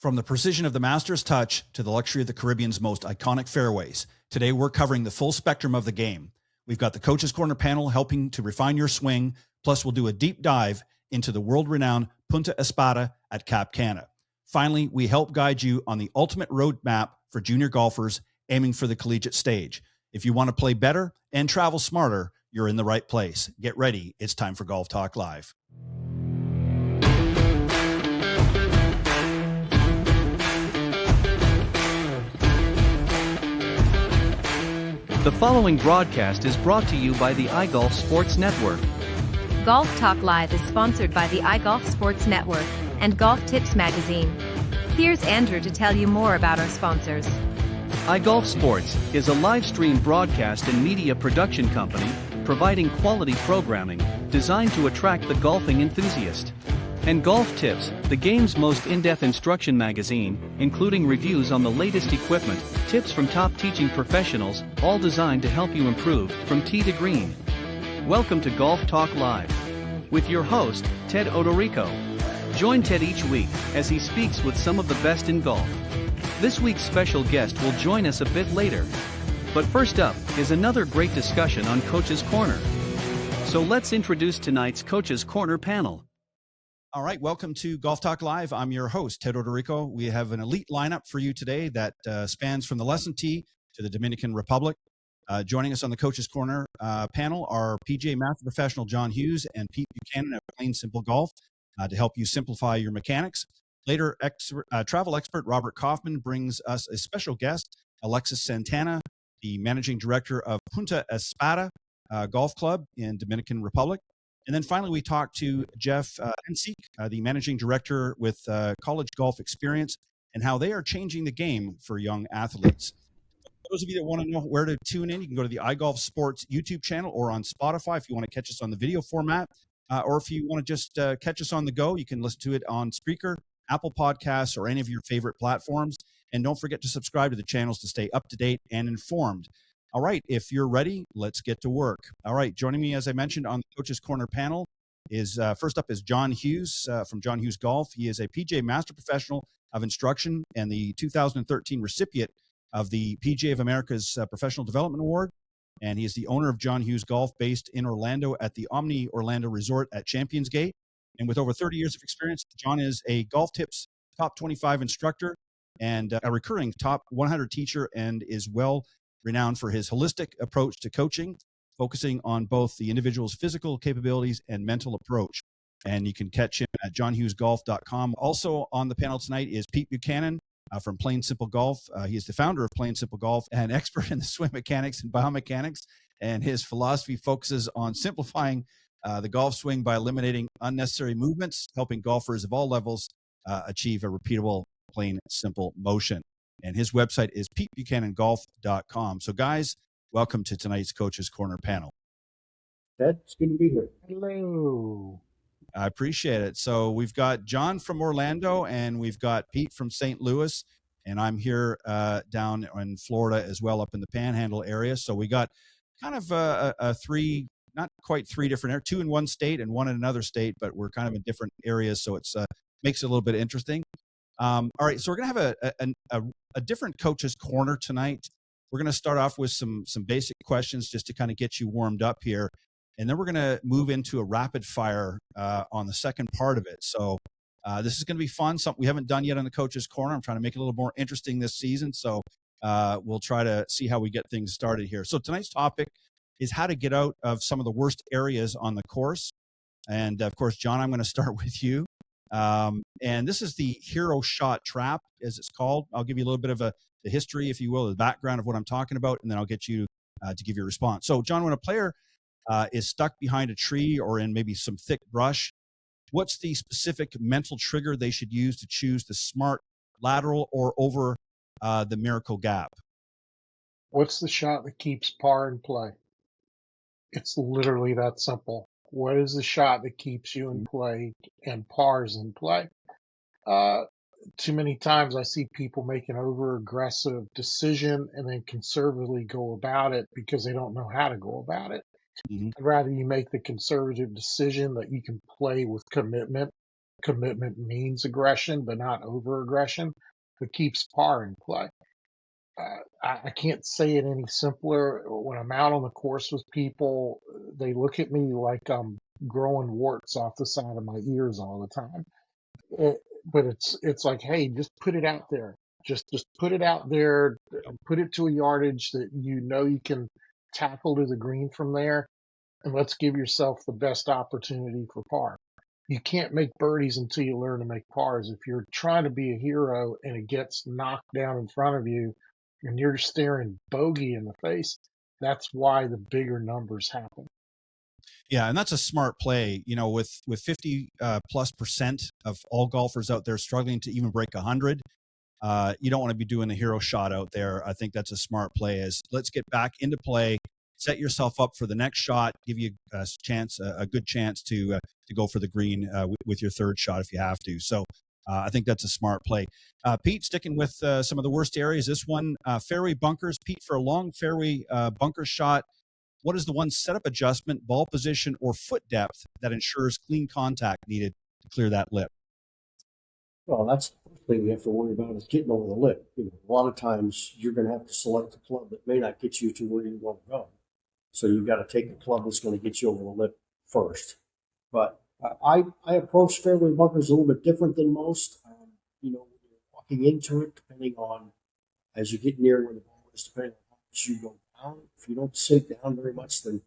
From the precision of the Masters touch to the luxury of the Caribbean's most iconic fairways, today we're covering the full spectrum of the game. We've got the Coach's Corner panel helping to refine your swing, plus we'll do a deep dive into the world-renowned Punta Espada at Cap Cana. Finally, we help guide you on the ultimate roadmap for junior golfers aiming for the collegiate stage. If you want to play better and travel smarter, you're in the right place. Get ready. It's time for Golf Talk Live. The following broadcast is brought to you by the iGolf Sports Network. Golf Talk Live is sponsored by the iGolf Sports Network and Golf Tips Magazine. Here's Andrew to tell you more about our sponsors. iGolf Sports is a live stream broadcast and media production company providing quality programming designed to attract the golfing enthusiast. And Golf Tips, the game's most in-depth instruction magazine, including reviews on the latest equipment, tips from top teaching professionals, all designed to help you improve from tee to green. Welcome to Golf Talk Live with your host, Ted Odorico. Join Ted each week as he speaks with some of the best in golf. This week's special guest will join us a bit later. But first up is another great discussion on Coach's Corner. So let's introduce tonight's Coach's Corner panel. All right, welcome to Golf Talk Live. I'm your host, Ted Odorico. We have an elite lineup for you today that spans from the lesson tee to the Dominican Republic. Joining us on the Coach's Corner panel are PGA Master Professional John Hughes and Pete Buchanan of Plain Simple Golf to help you simplify your mechanics. Later, travel expert Robert Kaufman brings us a special guest, Alexis Santana, the Managing Director of Punta Espada Golf Club in Dominican Republic. And then finally, we talked to Jeff Ensiek, the Managing Director with College Golf Experience, and how they are changing the game for young athletes. For those of you that want to know where to tune in, you can go to the iGolf Sports YouTube channel or on Spotify if you want to catch us on the video format. Or if you want to just catch us on the go, you can listen to it on Spreaker, Apple Podcasts, or any of your favorite platforms. And don't forget to subscribe to the channels to stay up to date and informed. All right, if you're ready, let's get to work. All right, joining me, as I mentioned, on the Coach's Corner panel is, first up is John Hughes from John Hughes Golf. He is a PGA Master Professional of Instruction and the 2013 recipient of the PGA of America's Professional Development Award. And he is the owner of John Hughes Golf based in Orlando at the Omni Orlando Resort at Champions Gate. And with over 30 years of experience, John is a Golf Tips top 25 instructor and a recurring top 100 teacher and is well renowned for his holistic approach to coaching, focusing on both the individual's physical capabilities and mental approach. And you can catch him at johnhughesgolf.com. Also on the panel tonight is Pete Buchanan from Plain Simple Golf. He is the founder of Plain Simple Golf and expert in the swim mechanics and biomechanics. And his philosophy focuses on simplifying the golf swing by eliminating unnecessary movements, helping golfers of all levels achieve a repeatable, plain, simple motion. And his website is petebuchanangolf.com. So, guys, welcome to tonight's Coach's Corner panel. It's good to be here. Hello. I appreciate it. So we've got John from Orlando and we've got Pete from St. Louis. And I'm here down in Florida as well, up in the Panhandle area. So we got kind of a three, not quite three different, two in one state and one in another state, but we're kind of in different areas. So it's makes it a little bit interesting. All right, so we're going to have a different Coach's Corner tonight. We're going to start off with some basic questions just to kind of get you warmed up here. And then we're going to move into a rapid fire on the second part of it. So this is going to be fun, something we haven't done yet on the Coach's Corner. I'm trying to make it a little more interesting this season. So we'll try to see how we get things started here. So tonight's topic is how to get out of some of the worst areas on the course. And of course, John, I'm going to start with you. And this is the hero shot trap, as it's called. I'll give you a little bit of the history, if you will, the background of what I'm talking about, and then I'll get you to give your response. So, John, when a player is stuck behind a tree or in maybe some thick brush, what's the specific mental trigger they should use to choose the smart lateral or over the miracle gap? What's the shot that keeps par in play? It's literally that simple. What is the shot that keeps you in play and pars in play? Too many times I see people make an over-aggressive decision and then conservatively go about it because they don't know how to go about it. Mm-hmm. I'd rather you make the conservative decision that you can play with commitment commitment means aggression, but not over aggression, that keeps par in play. I can't say it any simpler. When I'm out on the course with people, they look at me like I'm growing warts off the side of my ears all the time. But it's like, hey, just put it out there. Just put it out there. Put it to a yardage that you know you can tackle to the green from there, and let's give yourself the best opportunity for par. You can't make birdies until you learn to make pars. If you're trying to be a hero and it gets knocked down in front of you and you're staring bogey in the face, that's why the bigger numbers happen. Yeah, and that's a smart play. You know, with 50+% of all golfers out there struggling to even break 100, you don't want to be doing the hero shot out there. I think that's a smart play. Is let's get back into play, set yourself up for the next shot, give you a chance, a good chance to go for the green with your third shot if you have to. So I think that's a smart play. Pete, sticking with some of the worst areas, this one, fairway bunkers. Pete, for a long fairway bunker shot, what is the one setup adjustment, ball position, or foot depth that ensures clean contact needed to clear that lip? Well, that's the first thing you have to worry about is getting over the lip. A lot of times you're going to have to select a club that may not get you to where you want to go. So you've got to take a club that's going to get you over the lip first. But I approach fairway bunkers a little bit different than most. When you're walking into it, depending on as you get near where the ball is, depending on how much you go down. If you don't sink down very much, then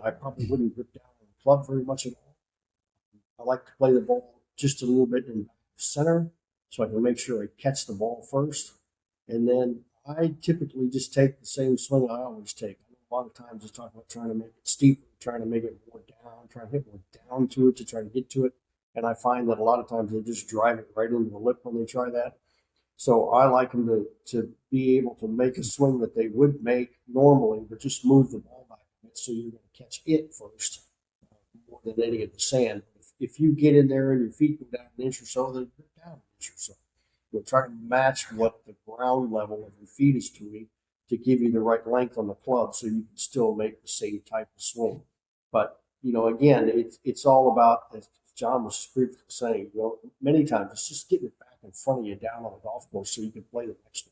I probably wouldn't grip down on the club very much at all. I like to play the ball just a little bit in the center so I can make sure I catch the ball first. And then I typically just take the same swing I always take. A lot of times I talk about trying to make it steeper, trying to make it more down, trying to hit more down to it to try to get to it. And I find that a lot of times they just drive it right into the lip when they try that. So I like them to be able to make a swing that they would make normally, but just move the ball back a bit so you're going to catch it first more than any of the sand. If you get in there and your feet go down an inch or so, then go down an inch or so. You'll try to match what the ground level of your feet is doing to give you the right length on the club so you can still make the same type of swing. But, again, it's all about, as John was previously saying, many times it's just getting it back in front of you down on the golf course so you can play the next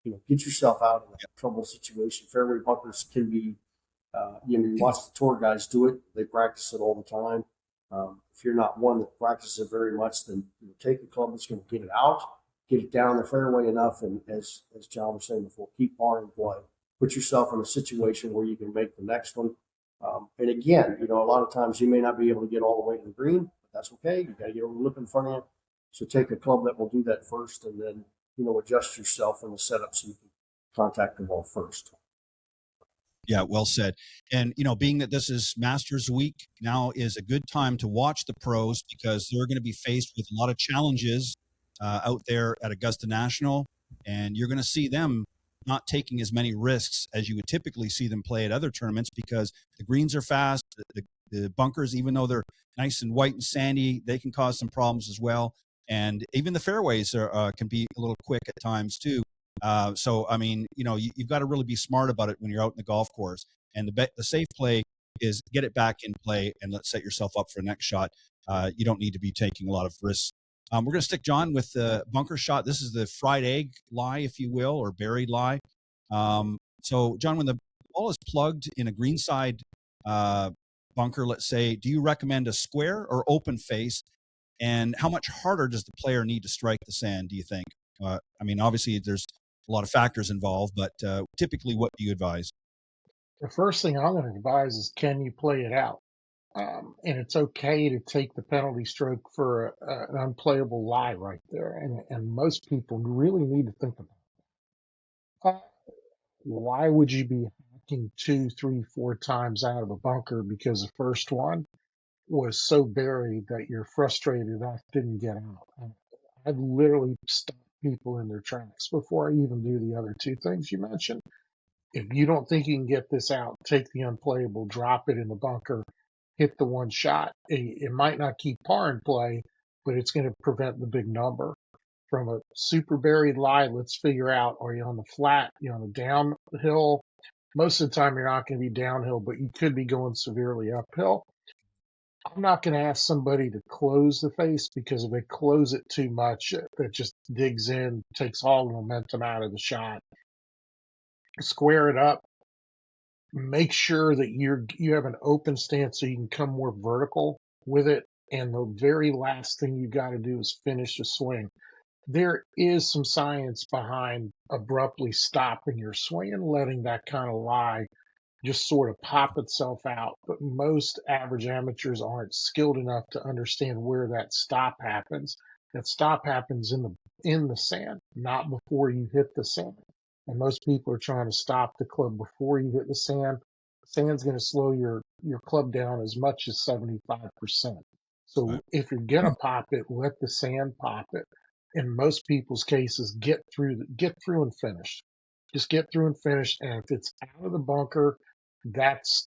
one. Get yourself out of a trouble situation. Fairway bunkers can be, you watch the tour guys do it. They practice it all the time. If you're not one that practices it very much, then take a club that's going to get it out, get it down the fairway enough, and as John was saying before, keep par in play. Put yourself in a situation where you can make the next one. And again, a lot of times you may not be able to get all the way to the green, but that's okay. You got to get over the lip in front of you. So take a club that will do that first, and then adjust yourself in the setup so you can contact the ball first. Yeah, well said. And, being that this is Masters Week, now is a good time to watch the pros because they're going to be faced with a lot of challenges out there at Augusta National, and you're going to see them not taking as many risks as you would typically see them play at other tournaments because the greens are fast, the bunkers, even though they're nice and white and sandy, they can cause some problems as well. And even the fairways can be a little quick at times too. So, I mean, you've got to really be smart about it when you're out in the golf course. And the safe play is get it back in play and let's set yourself up for the next shot. You don't need to be taking a lot of risks. We're going to stick, John, with the bunker shot. This is the fried egg lie, if you will, or buried lie. So, John, when the ball is plugged in a greenside bunker, let's say, do you recommend a square or open face? And how much harder does the player need to strike the sand, do you think? I mean, obviously, there's a lot of factors involved, but typically, what do you advise? The first thing I'm going to advise is, can you play it out? And it's okay to take the penalty stroke for an unplayable lie right there. And most people really need to think about it. Why would you be hacking 2, 3, 4 times out of a bunker because the first one was so buried that you're frustrated that didn't get out? I've literally stopped people in their tracks before I even do the other two things you mentioned. If you don't think you can get this out, take the unplayable, drop it in the bunker, hit the one shot. It might not keep par in play, but it's going to prevent the big number. From a super buried lie, let's figure out, are you on the flat? You on the downhill? Most of the time you're not going to be downhill, but you could be going severely uphill. I'm not going to ask somebody to close the face, because if they close it too much, it just digs in, takes all the momentum out of the shot. Square it up. Make sure that you have an open stance so you can come more vertical with it. And the very last thing you got to do is finish the swing. There is some science behind abruptly stopping your swing and letting that kind of lie just sort of pop itself out. But most average amateurs aren't skilled enough to understand where that stop happens. That stop happens in the sand, not before you hit the sand. And most people are trying to stop the club before you hit the sand. Sand's going to slow your club down as much as 75%. So Right. if you're going to pop it, let the sand pop it. In most people's cases, get through and finish. Just get through and finish. And if it's out of the bunker, that's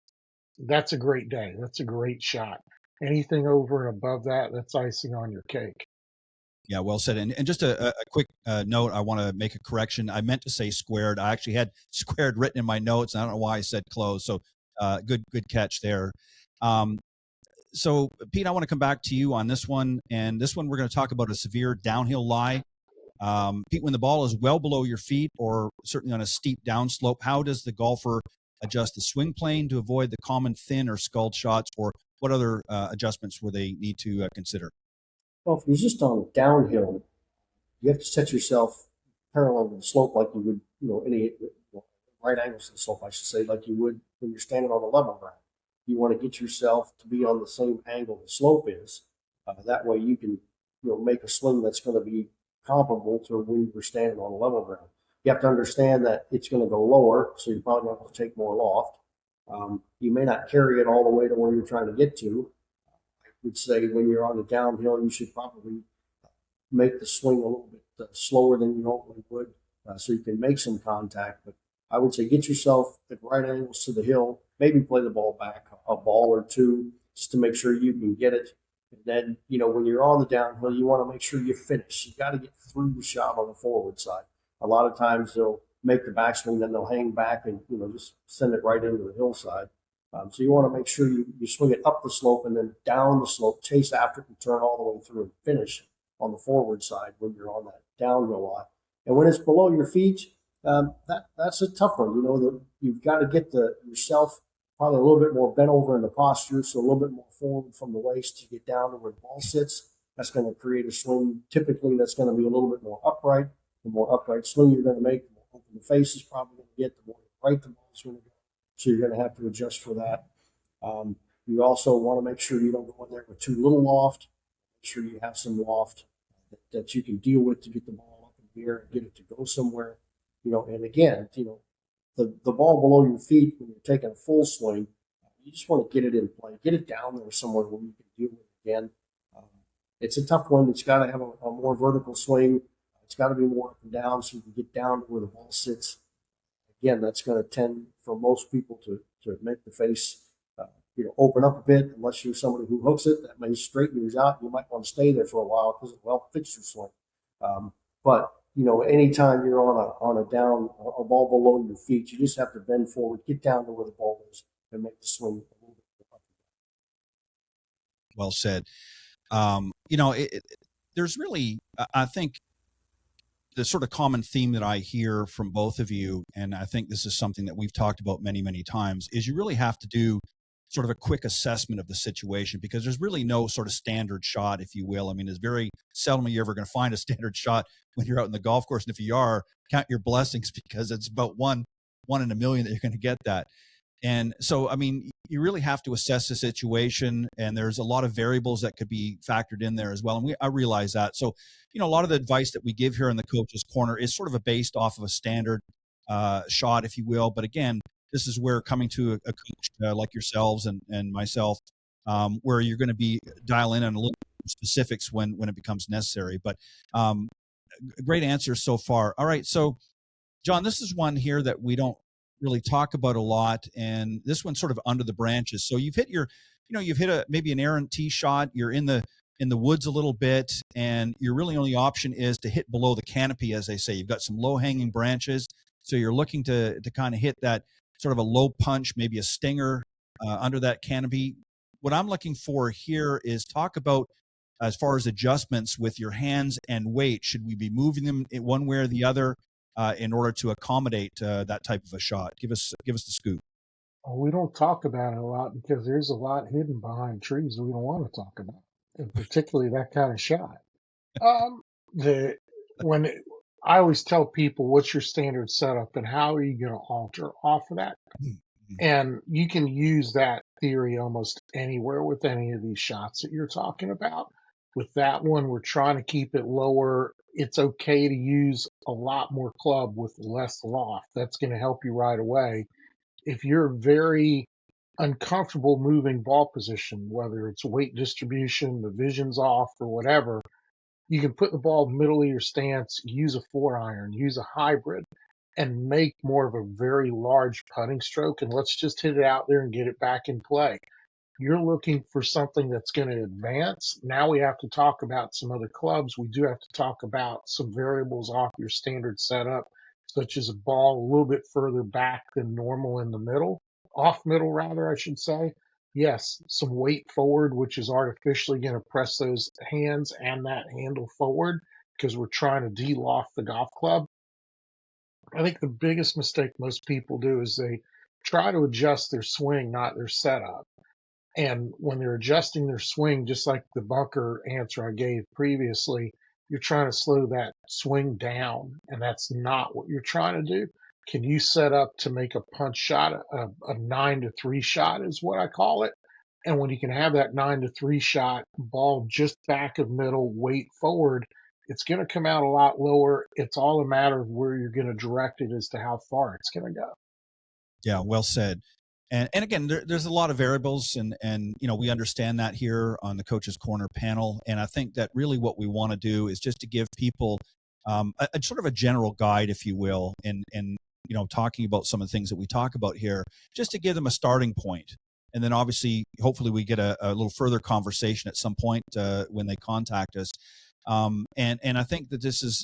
a great day. That's a great shot. Anything over and above that, that's icing on your cake. Yeah, well said. And just a quick note, I want to make a correction. I meant to say squared. I actually had squared written in my notes. I don't know why I said closed. So good catch there. So Pete, I want to come back to you on this one. And this one, we're going to talk about a severe downhill lie. Pete, when the ball is well below your feet or certainly on a steep downslope, how does the golfer adjust the swing plane to avoid the common thin or sculled shots, or what other adjustments will they need to consider? Well, if you're just on downhill, you have to set yourself parallel to the slope like you would, any right angles to the slope, I should say, like you would when you're standing on a level ground. You want to get yourself to be on the same angle the slope is. That way you can, make a swing that's going to be comparable to when you were standing on a level ground. You have to understand that it's going to go lower, so you're probably going to have to take more loft. You may not carry it all the way to where you're trying to get to. I would say when you're on the downhill, you should probably make the swing a little bit slower than you normally would, so you can make some contact. But I would say get yourself at right angles to the hill, maybe play the ball back a ball or two just to make sure you can get it. And then, when you're on the downhill, you want to make sure you finish. You got to get through the shot on the forward side. A lot of times they'll make the backswing, then they'll hang back and, just send it right into the hillside. So you want to make sure you swing it up the slope and then down the slope, chase after it and turn all the way through and finish on the forward side when you're on that downhill lot. And when it's below your feet, that's a tough one. You've got to get yourself probably a little bit more bent over in the posture, so a little bit more forward from the waist to get down to where the ball sits. That's going to create a swing. Typically, that's going to be a little bit more upright. The more upright swing you're going to make, the more open the face is probably going to get, the more right the ball is going to go. So you're going to have to adjust for that. You also want to make sure you don't go in there with too little loft. Make sure you have some loft that you can deal with to get the ball up in the air and get it to go somewhere. And again, the ball below your feet when you're taking a full swing, you just want to get it in play, get it down there somewhere where you can deal with it again. It's a tough one. It's got to have a more vertical swing. It's got to be more up and down so you can get down to where the ball sits. Again, that's going to tend for most people to make the face open up a bit. Unless you're somebody who hooks it, that may straighten you out. You might want to stay there for a while because it will fix your swing. But anytime you're on a ball below your feet, you just have to bend forward, get down to where the ball is, and make the swing a little bit up. Well said. There's really, I think, the sort of common theme that I hear from both of you, and I think this is something that we've talked about many, many times, is you really have to do sort of a quick assessment of the situation, because there's really no sort of standard shot, if you will. I mean, it's very seldom you're ever going to find a standard shot when you're out in the golf course. And if you are, count your blessings, because it's about one in a million that you're going to get that. And so, I mean, you really have to assess the situation, and there's a lot of variables that could be factored in there as well. And I realize that. So, a lot of the advice that we give here in the Coach's Corner is sort of based off of a standard shot, if you will. But again, this is where coming to a coach like yourselves and myself, where you're going to be dial in on a little specifics when it becomes necessary. But great answers so far. All right. So, John, this is one here that we don't really talk about a lot, and this one's sort of under the branches. So you've hit maybe an errant tee shot. You're in the woods a little bit, and your really only option is to hit below the canopy, as they say. You've got some low hanging branches, so you're looking to kind of hit that sort of a low punch, maybe a stinger under that canopy. what I'm looking for here is talk about as far as adjustments with your hands and weight. Should we be moving them in one way or the other in order to accommodate that type of a shot? Give us the scoop. Well, we don't talk about it a lot because there's a lot hidden behind trees we don't want to talk about, and particularly that kind of shot. Um, the when it, I always tell people, what's your standard setup and how are you going to alter off of that? And you can use that theory almost anywhere with any of these shots that you're talking about. With that one, we're trying to keep it lower. It's okay to use a lot more club with less loft. That's going to help you right away. If you're very uncomfortable moving ball position, whether it's weight distribution, the vision's off, or whatever, you can put the ball middle of your stance, use a 4-iron, use a hybrid, and make more of a very large putting stroke. And let's just hit it out there and get it back in play. You're looking for something that's going to advance. Now we have to talk about some other clubs. We do have to talk about some variables off your standard setup, such as a ball a little bit further back than normal in the middle, off middle rather, I should say. Yes, some weight forward, which is artificially going to press those hands and that handle forward because we're trying to de-loft the golf club. I think the biggest mistake most people do is they try to adjust their swing, not their setup. And when they're adjusting their swing, just like the bunker answer I gave previously, you're trying to slow that swing down, and that's not what you're trying to do. Can you set up to make a punch shot, a 9-3 shot is what I call it. And when you can have that 9-3 shot, ball just back of middle, weight forward, it's going to come out a lot lower. It's all a matter of where you're going to direct it as to how far it's going to go. Yeah, well said. And again, there's a lot of variables, and we understand that here on the Coach's Corner panel. And I think that really what we want to do is just to give people a sort of a general guide, if you will, and talking about some of the things that we talk about here, just to give them a starting point. And then obviously, hopefully we get a little further conversation at some point when they contact us. And I think that this is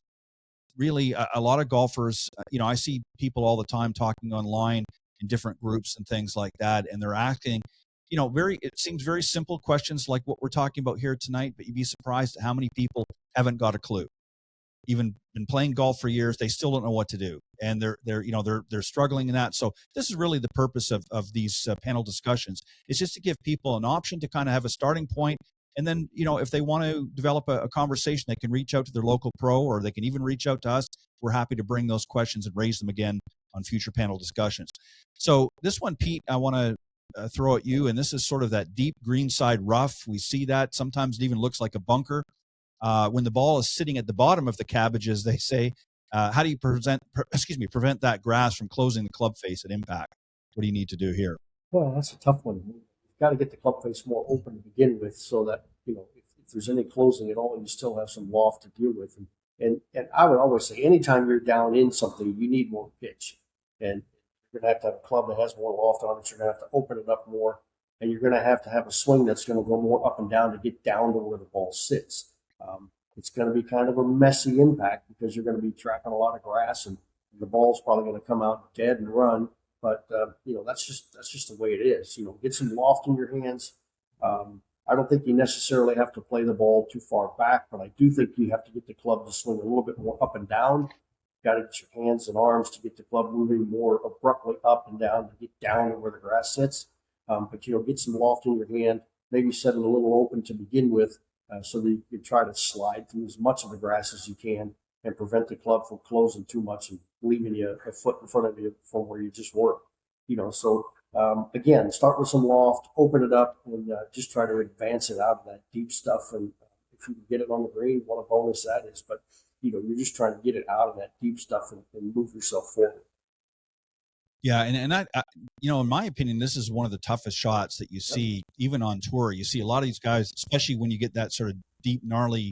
really a lot of golfers. I see people all the time talking online in different groups and things like that, and they're asking, it seems very simple questions like what we're talking about here tonight, but you'd be surprised at how many people haven't got a clue. Even been playing golf for years, they still don't know what to do, and they're struggling in that. So this is really the purpose of these panel discussions. It's just to give people an option to kind of have a starting point, and then if they want to develop a conversation, they can reach out to their local pro, or they can even reach out to us. We're happy to bring those questions and raise them again on future panel discussions. So this one, Pete, I want to throw at you, and this is sort of that deep greenside rough. We see that sometimes it even looks like a bunker. When the ball is sitting at the bottom of the cabbage, as they say, how do you prevent that grass from closing the club face at impact? What do you need to do here? Well, that's a tough one. You've got to get the club face more open to begin with, so that if there's any closing at all, you still have some loft to deal with. And I would always say, anytime you're down in something, you need more pitch, and you're going to have a club that has more loft on it. You're going to have to open it up more, and you're going to have a swing that's going to go more up and down to get down to where the ball sits. It's going to be kind of a messy impact because you're going to be tracking a lot of grass, and the ball's probably going to come out dead and run. But that's just the way it is. Get some loft in your hands. I don't think you necessarily have to play the ball too far back, but I do think you have to get the club to swing a little bit more up and down. Got to get your hands and arms to get the club moving more abruptly up and down to get down to where the grass sits. But get some loft in your hand. Maybe set it a little open to begin with. So that you can try to slide through as much of the grass as you can and prevent the club from closing too much and leaving you a foot in front of you from where you just were. Again, start with some loft, open it up, and just try to advance it out of that deep stuff. And if you can get it on the green, what a bonus that is. But, you're just trying to get it out of that deep stuff and move yourself forward. Yeah, and I in my opinion, this is one of the toughest shots that you see, even on tour. You see a lot of these guys, especially when you get that sort of deep, gnarly,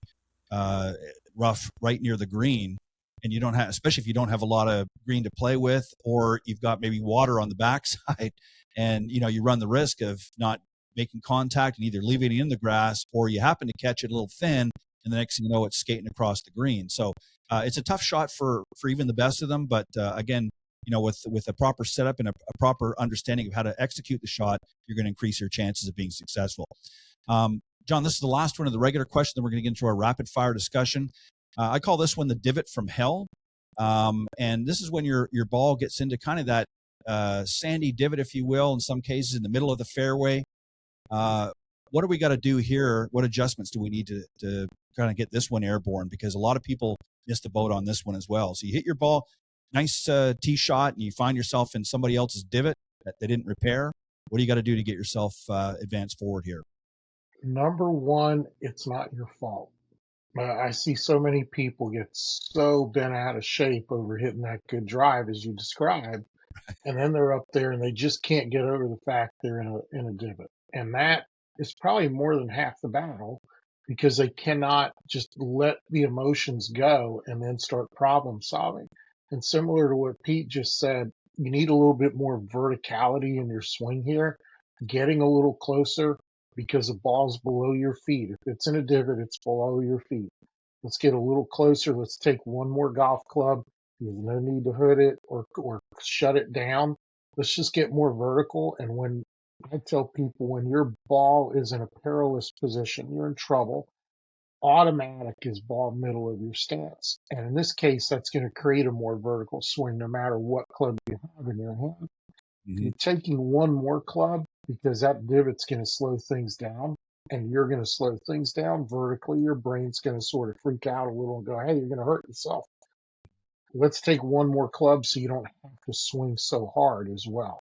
rough right near the green, and you don't have, especially if you don't have a lot of green to play with, or you've got maybe water on the backside, and you run the risk of not making contact and either leaving it in the grass, or you happen to catch it a little thin, and the next thing you know, it's skating across the green. So it's a tough shot for even the best of them, but again, with a proper setup and a proper understanding of how to execute the shot, you're going to increase your chances of being successful. John, this is the last one of the regular question. Then we're going to get into our rapid fire discussion. I call this one the divot from hell. And this is when your ball gets into kind of that sandy divot, if you will, in some cases in the middle of the fairway. What do we got to do here? What adjustments do we need to kind of get this one airborne? Because a lot of people miss the boat on this one as well. So you hit your ball, nice tee shot, and you find yourself in somebody else's divot that they didn't repair. What do you got to do to get yourself advanced forward here? Number one, it's not your fault. I see so many people get so bent out of shape over hitting that good drive as you described, and then they're up there and they just can't get over the fact they're in a divot. And that is probably more than half the battle, because they cannot just let the emotions go and then start problem solving. And similar to what Pete just said, you need a little bit more verticality in your swing here, getting a little closer, because the ball's below your feet. If it's in a divot, it's below your feet. Let's get a little closer. Let's take one more golf club. There's no need to hood it or shut it down. Let's just get more vertical. And when I tell people, when your ball is in a perilous position, you're in trouble, automatic is ball middle of your stance. And in this case, that's going to create a more vertical swing no matter what club you have in your hand. Mm-hmm. You're taking one more club because that divot's going to slow things down, and you're going to slow things down vertically. Your brain's going to sort of freak out a little and go, hey, you're going to hurt yourself. Let's take one more club so you don't have to swing so hard as well.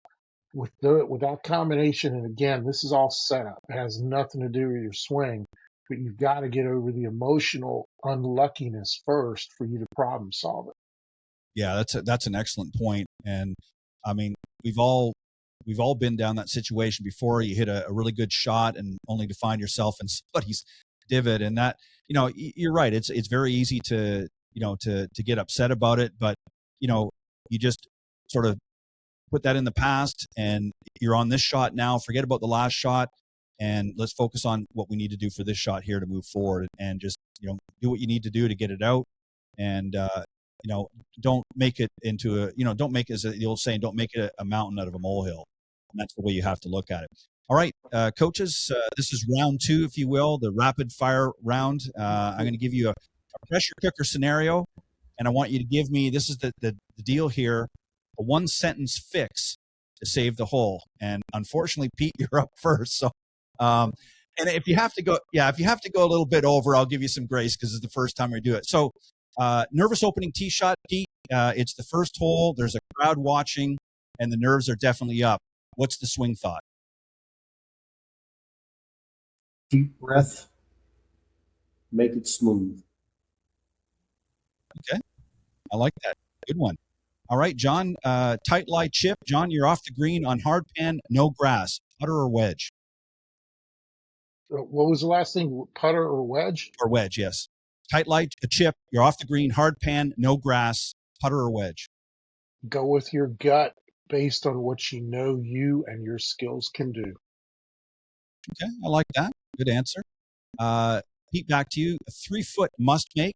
With that combination, and again, this is all setup. It has nothing to do with your swing, but you've got to get over the emotional unluckiness first for you to problem solve it. Yeah, that's an excellent point. And I mean, we've all been down that situation before. You hit a really good shot and only to find yourself in somebody's divot. And that, you're right. It's very easy to get upset about it, but you just sort of put that in the past and you're on this shot now. Forget about the last shot and let's focus on what we need to do for this shot here to move forward, and just, do what you need to do to get it out. And, don't make it into don't make it, as the old saying, don't make it a mountain out of a molehill. And that's the way you have to look at it. All right, coaches, this is round 2, if you will, the rapid fire round. I'm going to give you a pressure cooker scenario, and I want you to give me, this is the deal here, a 1-sentence fix to save the hole. And unfortunately, Pete, you're up first. So, and if you have to go a little bit over, I'll give you some grace because it's the first time we do it. So, nervous opening tee shot, Pete. It's the first hole. There's a crowd watching, and the nerves are definitely up. What's the swing thought? Deep breath. Make it smooth. Okay. I like that. Good one. All right, John, tight lie chip. John, you're off the green on hard pan, no grass, putter or wedge? What was the last thing? Putter or wedge? Or wedge, yes. Tight lie chip, you're off the green, hard pan, no grass, putter or wedge? Go with your gut based on what you know you and your skills can do. Okay, I like that. Good answer. Pete, back to you. A 3-foot must make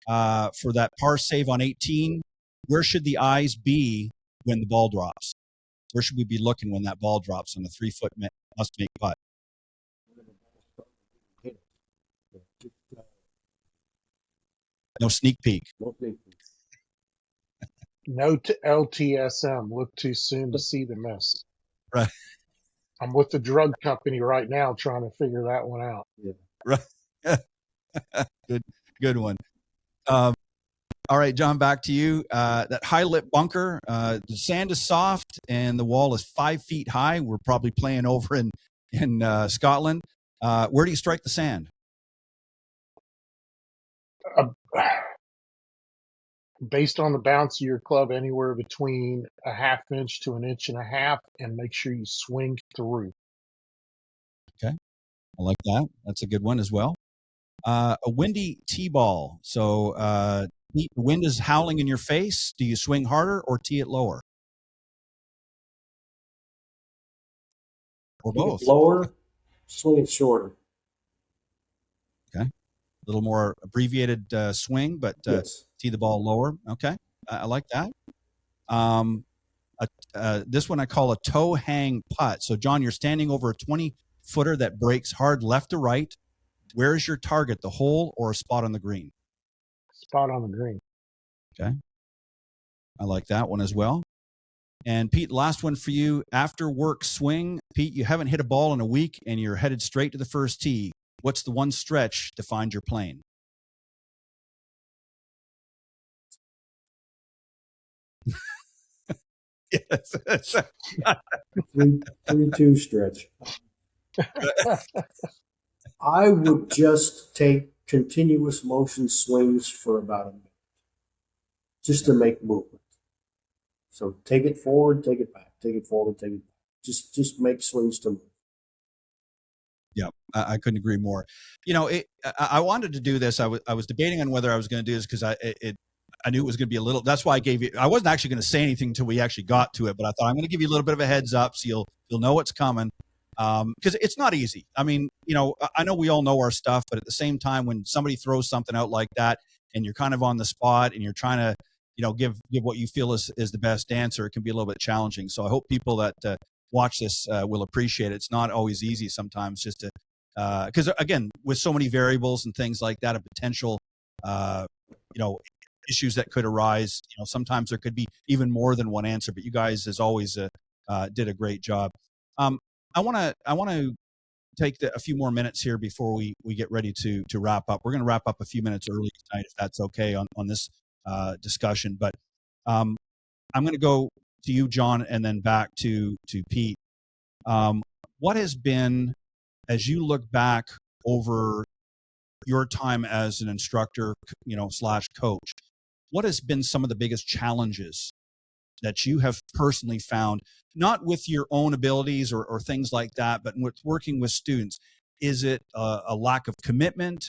for that par save on 18. Where should the eyes be when the ball drops? Where should we be looking when that ball drops on a 3-foot must make putt? No sneak peek. No to LTSM. Look too soon to see the miss. Right. I'm with the drug company right now trying to figure that one out. Yeah. Right. Good one. All right, John, back to you. That high lip bunker, the sand is soft and the wall is 5 feet high. We're probably playing over in Scotland. Where do you strike the sand? Based on the bounce of your club, anywhere between a 1/2 inch to 1.5 inches, and make sure you swing through. Okay, I like that. That's a good one as well. A windy tee ball. So the wind is howling in your face. Do you swing harder or tee it lower? Or both? Lower, swing it shorter. Okay. A little more abbreviated swing, but yes. Tee the ball lower. Okay. I like that. This one I call a toe hang putt. So, John, you're standing over a 20-footer that breaks hard left to right. Where's your target, the hole or a spot on the green? Spot on the green. Okay. I like that one as well. And Pete, last one for you. After work swing. Pete, you haven't hit a ball in a week and you're headed straight to the first tee. What's the one stretch to find your plane? Yes. 3-2 stretch. I would just take continuous motion swings for about a minute, just to make movement. So take it forward, take it back, take it forward, take it back. Just make swings to move. Yeah, I couldn't agree more. You know, I wanted to do this. I was debating on whether I was going to do this because I knew it was going to be a little. That's why I gave you. I wasn't actually going to say anything until we actually got to it, but I thought I'm going to give you a little bit of a heads up so you'll know what's coming. Because it's not easy. I mean, you know, I know we all know our stuff, but at the same time, when somebody throws something out like that, and you're kind of on the spot, and you're trying to, you know, give what you feel is the best answer, it can be a little bit challenging. So I hope people that watch this will appreciate it. It's not always easy sometimes, just to because again, with so many variables and things like that, a potential, you know, issues that could arise. You know, sometimes there could be even more than one answer. But you guys, as always, did a great job. I want to take a few more minutes here before we get ready to wrap up. We're going to wrap up a few minutes early tonight, if that's okay on this discussion. But I'm going to go to you, John, and then back to Pete. What has been, as you look back over your time as an instructor, you know, / coach, what has been some of the biggest challenges that you have personally found, not with your own abilities or things like that, but with working with students? Is it a lack of commitment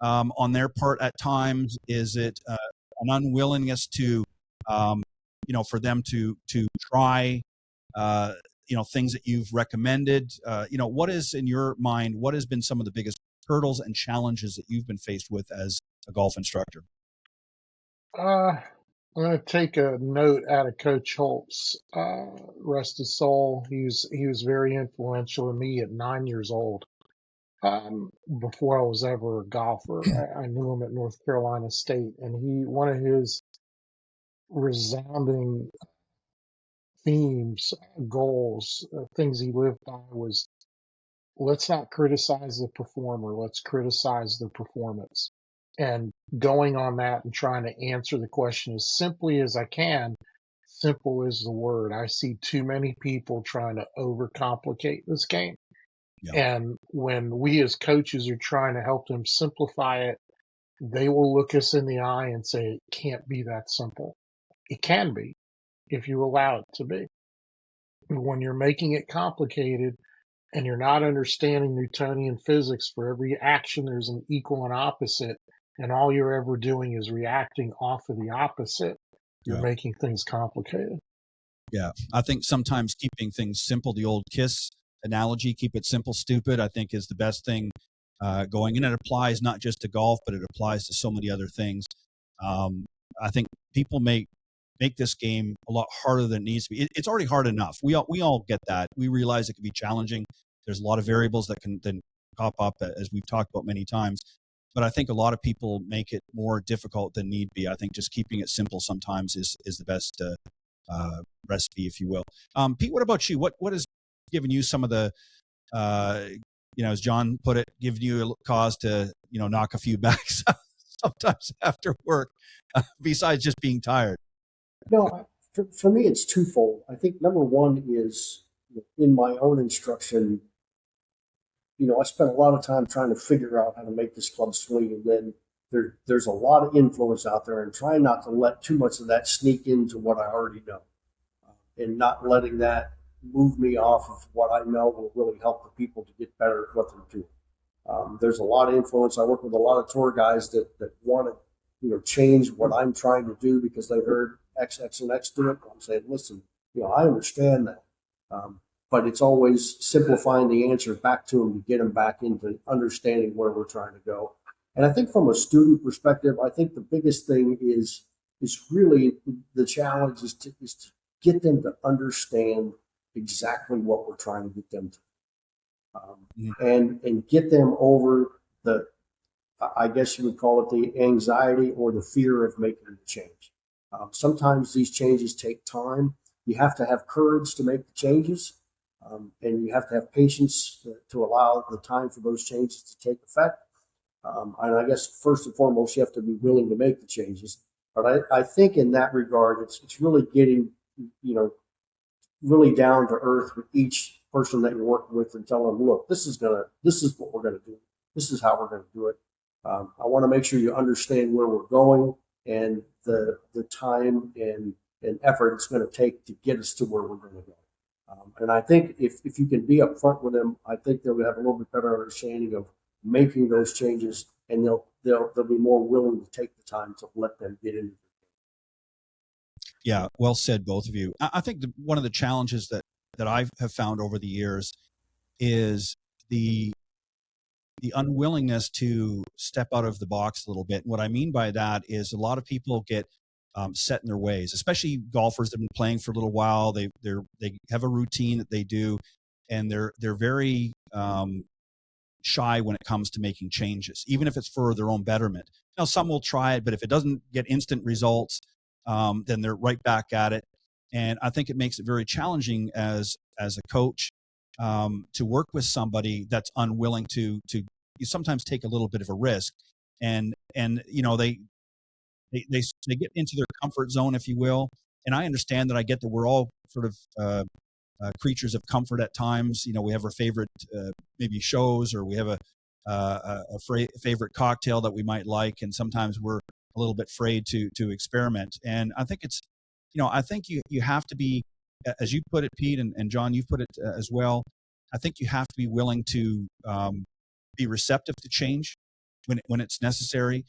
on their part at times? Is it an unwillingness to, you know, for them to try, you know, things that you've recommended? You know, what is in your mind, what has been some of the biggest hurdles and challenges that you've been faced with as a golf instructor? I'm going to take a note out of Coach Holtz. Rest his soul. He was very influential in me at 9 years old. Before I was ever a golfer, I knew him at North Carolina State, and one of his resounding themes, goals, things he lived by was, let's not criticize the performer, let's criticize the performance. And going on that and trying to answer the question as simply as I can. Simple is the word. I see too many people trying to overcomplicate this game. Yeah. And when we as coaches are trying to help them simplify it, they will look us in the eye and say, it can't be that simple. It can be if you allow it to be. But when you're making it complicated and you're not understanding Newtonian physics, for every action there's an equal and opposite, and all you're ever doing is reacting off of the opposite, you're making things complicated. Yeah. I think sometimes keeping things simple, the old KISS analogy, keep it simple, stupid, I think is the best thing going. And it applies not just to golf, but it applies to so many other things. I think people make this game a lot harder than it needs to be. It's already hard enough. We all get that. We realize it can be challenging. There's a lot of variables that can then pop up, as we've talked about many times. But I think a lot of people make it more difficult than need be. I think just keeping it simple sometimes is the best recipe, if you will. Pete, what about you? What has given you some of the, you know, as John put it, given you a cause to, you know, knock a few backs sometimes after work, besides just being tired? No, for me, it's twofold. I think number one is in my own instruction, you know, I spent a lot of time trying to figure out how to make this club swing, and then there's a lot of influence out there, and trying not to let too much of that sneak into what I already know, and not letting that move me off of what I know will really help the people to get better at what they're doing. There's a lot of influence. I work with a lot of tour guys that want to, you know, change what I'm trying to do because they heard X, and X do it. I'm saying, listen, you know, I understand that. But it's always simplifying the answer back to them to get them back into understanding where we're trying to go. And I think from a student perspective, I think the biggest thing is is really the challenge is to get them to understand exactly what we're trying to get them to, and get them over the, I guess you would call it the anxiety or the fear of making the change. Sometimes these changes take time. You have to have courage to make the changes, and you have to have patience to allow the time for those changes to take effect. And I guess first and foremost, you have to be willing to make the changes. But I think in that regard, it's really getting, really down to earth with each person that you're working with and tell them, look, this is what we're gonna do. This is how we're gonna do it. I want to make sure you understand where we're going and the time and effort it's going to take to get us to where we're going to go. And I think if you can be upfront with them, I think they'll have a little bit better understanding of making those changes, and they'll be more willing to take the time to let them get into it. Yeah, well said, both of you. I think one of the challenges that I have found over the years is the unwillingness to step out of the box a little bit. And what I mean by that is a lot of people get set in their ways, especially golfers that have been playing for a little while. They have a routine that they do, and they're very shy when it comes to making changes, even if it's for their own betterment. Now, some will try it, but if it doesn't get instant results, then they're right back at it. And I think it makes it very challenging as a coach to work with somebody that's unwilling to you sometimes take a little bit of a risk, and they get into their comfort zone, if you will. And I understand that. I get that we're all sort of creatures of comfort at times. We have our favorite maybe shows, or we have a favorite cocktail that we might like, and sometimes we're a little bit afraid to experiment. And I think it's I think you have to be, as you put it, Pete, and John, you've put it as well. I think you have to be willing to be receptive to change when it's necessary.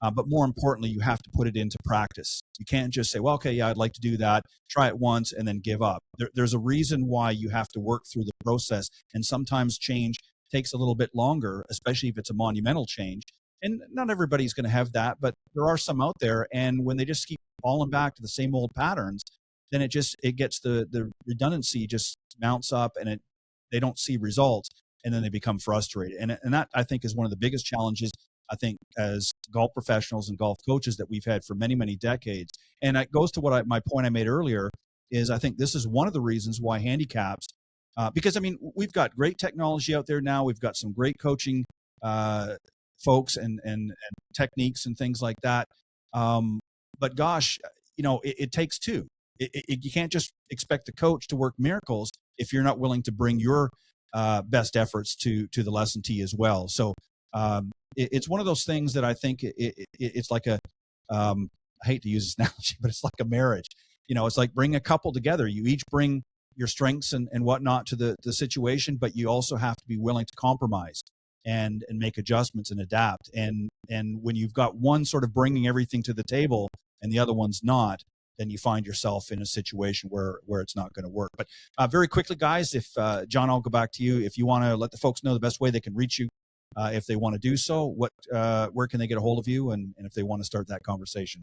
But more importantly, you have to put it into practice. You can't just say, well, okay, yeah, I'd like to do that, try it once, and then give up. There's a reason why you have to work through the process. And sometimes change takes a little bit longer, especially if it's a monumental change. And not everybody's going to have that, but there are some out there. And when they just keep falling back to the same old patterns, then it gets the redundancy just mounts up, and they don't see results, and then they become frustrated. And that, I think, is one of the biggest challenges, I think, as golf professionals and golf coaches that we've had for many, many decades. And it goes to my point I made earlier is I think this is one of the reasons why handicaps, because, I mean, we've got great technology out there now. We've got some great coaching folks and techniques and things like that. But gosh, it takes two. You can't just expect the coach to work miracles if you're not willing to bring your best efforts to the lesson tee as well. So it's one of those things that I think it's like I hate to use this analogy, but it's like a marriage. It's like bring a couple together. You each bring your strengths and whatnot to the situation, but you also have to be willing to compromise and make adjustments and adapt. And when you've got one sort of bringing everything to the table and the other one's not, then you find yourself in a situation where it's not going to work. But very quickly, guys, if John, I'll go back to you. If you want to let the folks know the best way they can reach you, if they want to do so, where can they get a hold of you, and if they want to start that conversation?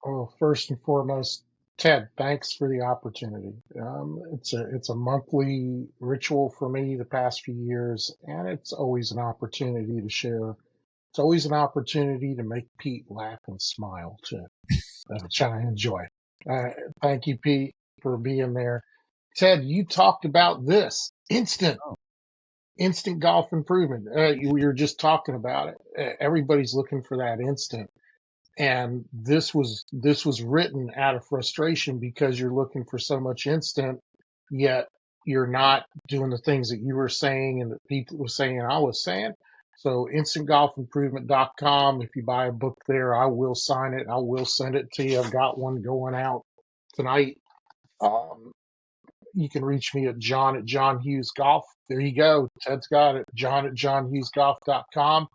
Well, first and foremost, Ted, thanks for the opportunity. It's a monthly ritual for me the past few years, and it's always an opportunity to share. It's always an opportunity to make Pete laugh and smile too, which I enjoy. Thank you, Pete, for being there. Ted, you talked about this instant golf improvement. You were just talking about it. Everybody's looking for that instant. And this was written out of frustration because you're looking for so much instant, yet you're not doing the things that you were saying and that people were saying and I was saying. So instantgolfimprovement.com. If you buy a book there, I will sign it. I will send it to you. I've got one going out tonight. You can reach me at John at John Hughes Golf. There you go. Ted's got it. John at johnhughesgolf.com.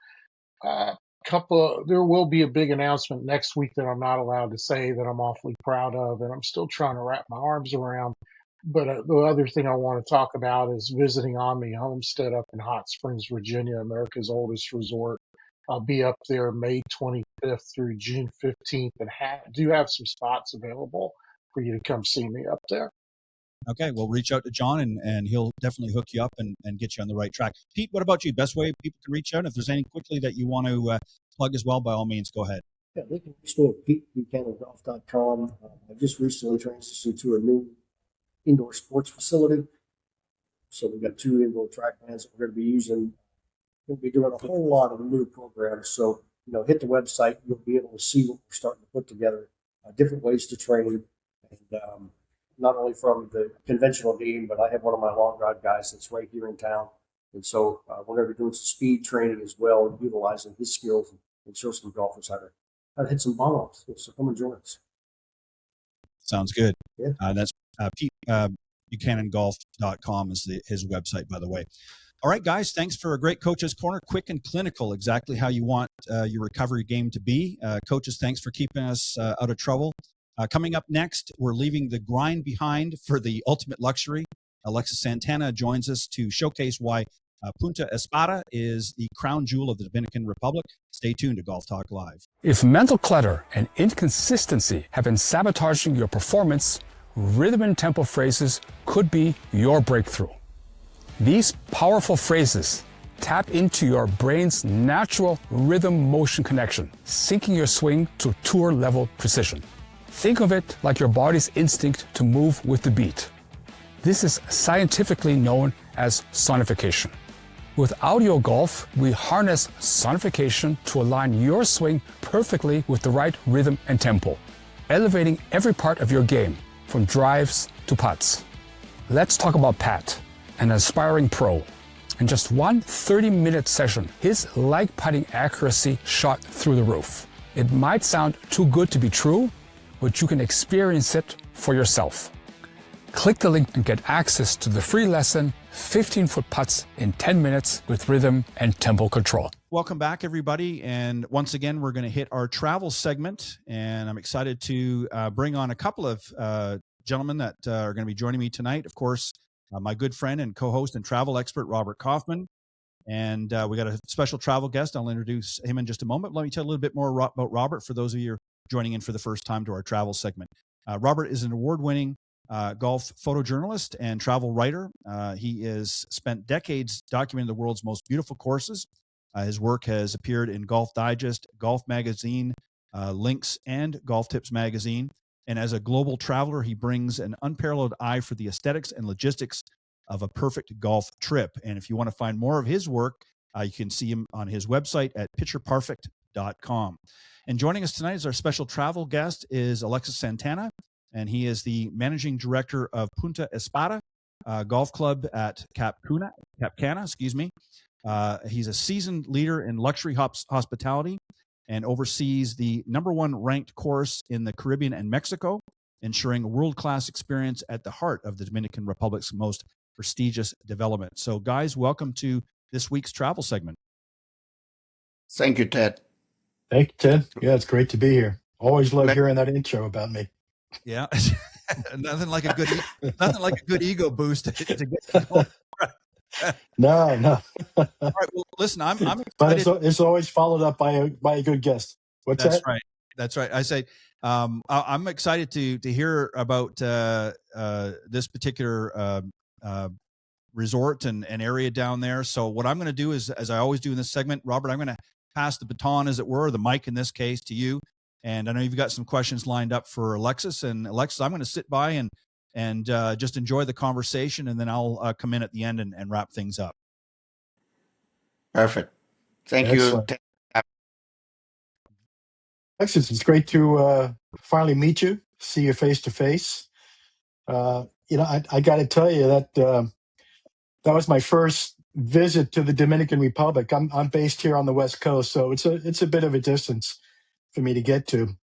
There will be a big announcement next week that I'm not allowed to say that I'm awfully proud of, and I'm still trying to wrap my arms around. But the other thing I want to talk about is visiting Omni Homestead up in Hot Springs, Virginia, America's oldest resort. I'll be up there May 25th through June 15th and do have some spots available for you to come see me up there. Okay, well, reach out to John, and he'll definitely hook you up and get you on the right track. Pete, what about you? Best way people can reach out? If there's anything quickly that you want to plug as well, by all means, go ahead. Yeah, they can reach me at PeteBuchananGolf.com. I just recently transitioned to a new indoor sports facility. So we've got 2 indoor track bands that we're going to be using. We're going to be doing a whole lot of new programs. So, hit the website. You'll be able to see what we're starting to put together, different ways to train. And not only from the conventional game, but I have one of my long rod guys that's right here in town. And so we're going to be doing some speed training as well, utilizing his skills and show some golfers how to hit some bombs. So come and join us. Sounds good. Yeah. That's Pete, BuchananGolf.com is his website, by the way. All right, guys, thanks for a great Coach's Corner, quick and clinical, exactly how you want your recovery game to be. Coaches, thanks for keeping us out of trouble. Coming up next, we're leaving the grind behind for the ultimate luxury. Alexis Santana joins us to showcase why Punta Espada is the crown jewel of the Dominican Republic. Stay tuned to Golf Talk Live. If mental clutter and inconsistency have been sabotaging your performance, rhythm and tempo phrases could be your breakthrough. These powerful phrases tap into your brain's natural rhythm-motion connection, syncing your swing to tour-level precision. Think of it like your body's instinct to move with the beat. This is scientifically known as sonification. With Audio Golf, we harness sonification to align your swing perfectly with the right rhythm and tempo, elevating every part of your game, from drives to putts. Let's talk about Pat, an aspiring pro. In just one 30-minute session, his like putting accuracy shot through the roof. It might sound too good to be true, but you can experience it for yourself. Click the link and get access to the free lesson, 15-foot putts in 10 minutes with rhythm and tempo control. Welcome back, everybody. And once again, we're going to hit our travel segment. And I'm excited to bring on a couple of gentlemen that are going to be joining me tonight. Of course, my good friend and co-host and travel expert, Robert Kaufman. And we got a special travel guest. I'll introduce him in just a moment. Let me tell a little bit more about Robert for those of you joining in for the first time to our travel segment. Robert is an award-winning golf photojournalist and travel writer. He has spent decades documenting the world's most beautiful courses. His work has appeared in Golf Digest, Golf Magazine, Links, and Golf Tips Magazine. And as a global traveler, he brings an unparalleled eye for the aesthetics and logistics of a perfect golf trip. And if you want to find more of his work, you can see him on his website at pictureperfect.com. And joining us tonight as our special travel guest is Alexis Santana, and he is the managing director of Punta Espada Golf Club at Cap Cana. He's a seasoned leader in luxury hospitality and oversees the #1 ranked course in the Caribbean and Mexico, ensuring a world-class experience at the heart of the Dominican Republic's most prestigious development. So, guys, welcome to this week's travel segment. Thank you, Ted. Thank you, Ted. Yeah, it's great to be here. Always love hearing that intro about me. Yeah, nothing like a good ego boost to get going. No. All right. Well, listen, I'm excited. But it's always followed up by a good guest. What's that? Right. That's right. I say I'm excited to hear about this particular resort and area down there. So what I'm going to do is, as I always do in this segment, Robert, I'm going to pass the baton, as it were, the mic in this case, to you. And I know you've got some questions lined up for Alexis. And Alexis, I'm going to sit by and just enjoy the conversation, and then I'll come in at the end and wrap things up. Perfect. Thank Excellent. you. Alexis, it's great to finally meet you, see you face to face. I got to tell you that that was my first visit to the Dominican Republic. I'm based here on the West Coast, so it's a bit of a distance for me to get to.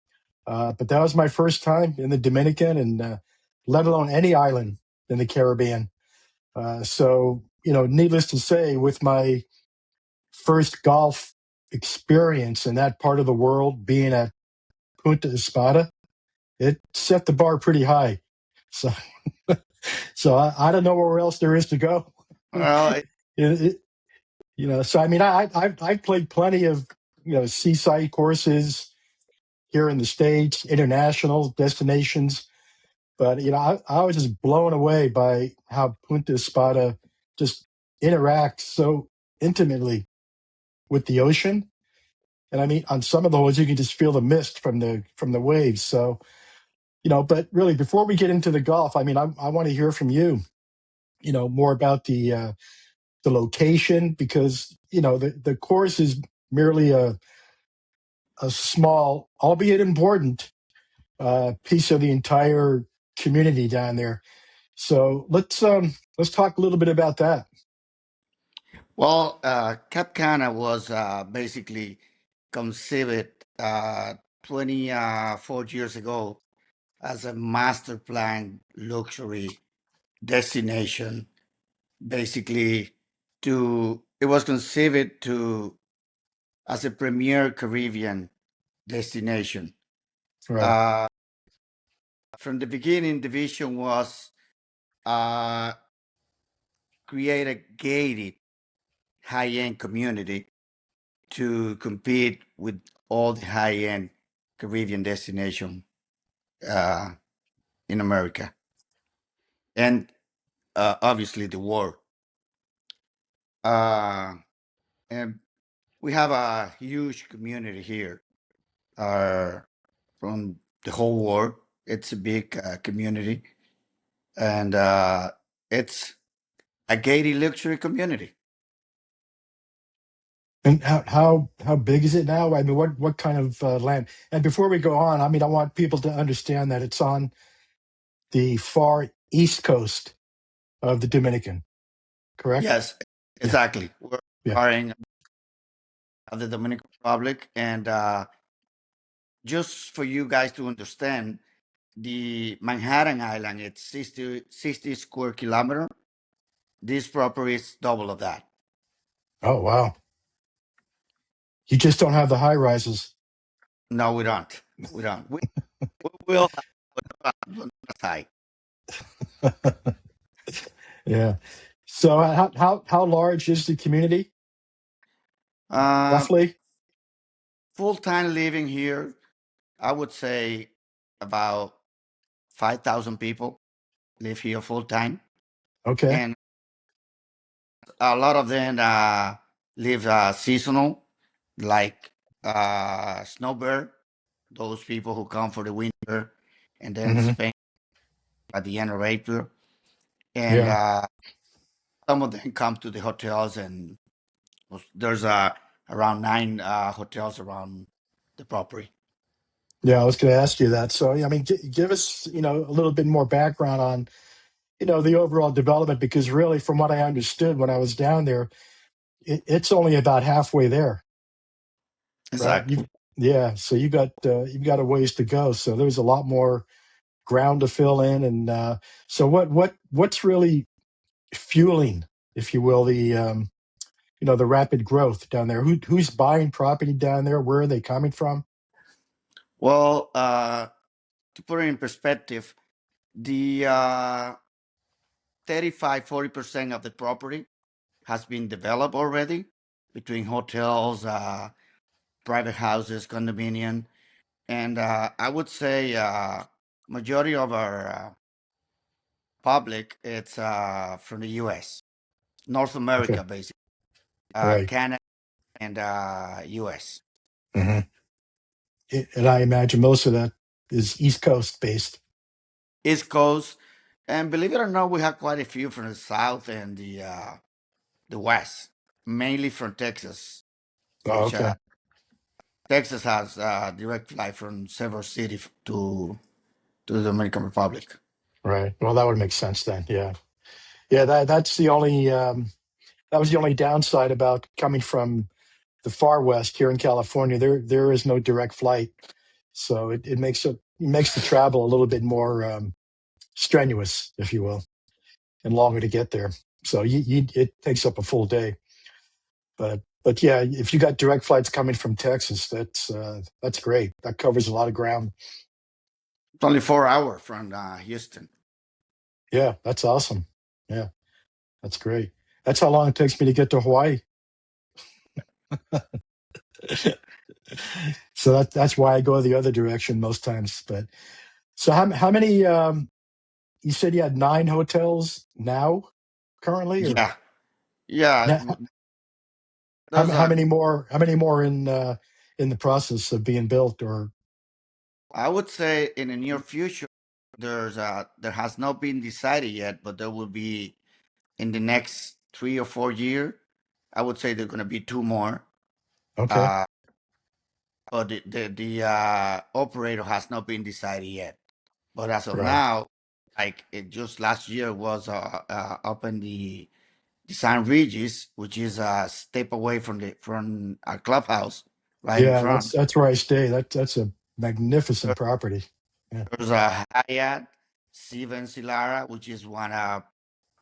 But that was my first time in the Dominican, and let alone any island in the Caribbean. So, needless to say, with my first golf experience in that part of the world, being at Punta Espada, it set the bar pretty high. So, I don't know where else there is to go. Well, So I mean, I've played plenty of seaside courses here in the States, international destinations. But, I was just blown away by how Punta Espada just interacts so intimately with the ocean. And I mean, on some of the holes, you can just feel the mist from the waves. So, but really, before we get into the golf, I mean, I want to hear from you, more about the location, because, the course is merely a small, albeit important, piece of the entire community down there. So let's talk a little bit about that. Well, Cap Cana was basically conceived 24 years ago as a master plan luxury destination. Basically, it was conceived to as a premier Caribbean destination. Right. Uh, from the beginning, the vision was uh, create a gated high-end community to compete with all the high-end Caribbean destination uh, in America, and obviously the world. Uh, and we have a huge community here from the whole world. It's a big community, and it's a gated luxury community. And how big is it now? I mean, what kind of land? And before we go on, I mean, I want people to understand that it's on the far east coast of the Dominican, correct? Yes, Yeah, exactly. We're yeah. in the Dominican Republic, and just for you guys to understand, the Manhattan Island, it's 60 square kilometer. This property is double of that. Oh, wow. You just don't have the high rises. No, we don't. We don't. We will have, but not as high. Yeah. So how large is the community Uh, roughly? Full-time living here, I would say about 5,000 people live here full-time. Okay. And a lot of them live seasonal, like snowbird, those people who come for the winter and then Hmm. spend at the end of April. And Yeah. some of them come to the hotels, and there's around 9 hotels around the property. Yeah, I was going to ask you that. So, I mean, give us, a little bit more background on, the overall development, because really, from what I understood when I was down there, it's only about halfway there, right? Exactly. Yeah. So you've got a ways to go. So there's a lot more ground to fill in, and so what's really fueling, if you will, the rapid growth down there? Who's buying property down there? Where are they coming from? Well, to put it in perspective, the 35-40% of the property has been developed already between hotels, private houses, condominium, and I would say majority of our public it's from the U.S., North Okay. America, basically, Right. Canada and U.S. Hmm. And I imagine most of that is East Coast based. East Coast, and believe it or not, we have quite a few from the South and the West, mainly from Texas, Oh, which okay. Texas has direct flight from several cities to the Dominican Republic. Right. Well, that would make sense then. Yeah. Yeah. That's the only that was the only downside about coming from the far west here in California. There is no direct flight, so it makes the travel a little bit more strenuous, if you will, and longer to get there. So it takes up a full day. But yeah, if you got direct flights coming from Texas, that's great. That covers a lot of ground. It's only 4 hours from Houston. Yeah, that's awesome. Yeah, that's great. That's how long it takes me to get to Hawaii. So that's why I go the other direction most times. But so how many? You said you had 9 hotels now, currently, or Yeah, yeah. now, There's how a. many more? How many more in the process of being built? Or I would say in the near future, there has not been decided yet, but there will be in the next 3 or 4 years. I would say there are going to be 2 more. okay, Uh, but the operator has not been decided yet. But as of right, now, like it just last year was up in the San Regis, which is a step away from our clubhouse, right in yeah, front. that's where I stay. That's a magnificent property. Yeah, There's a Hyatt, Steven Silara, which is one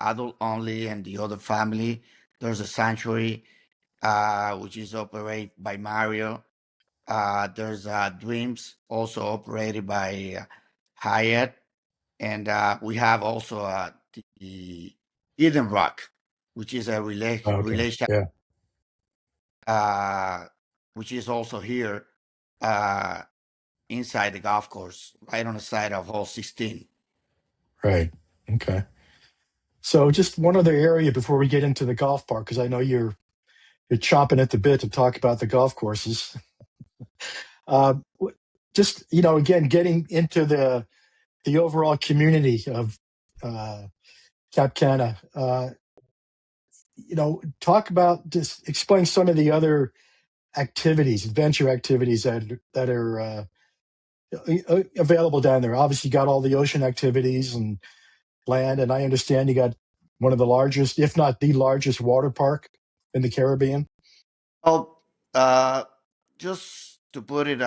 adult only, and the other family. There's a Sanctuary, which is operated by Mario. There's Dreams, also operated by Hyatt, and we have also the Eden Rock, which is a okay, relation, yeah, uh, which is also here uh, inside the golf course, right on the side of hole 16. right, okay. So just one other area before we get into the golf park, because I know you're chomping at the bit to talk about the golf courses. Uh, just again, getting into the overall community of uh, Cap Cana. Talk about, just explain some of the other activities, adventure activities that are available down there. Obviously, you got all the ocean activities and land, and I understand you got one of the largest, if not the largest, water park in the Caribbean. Oh, just to put it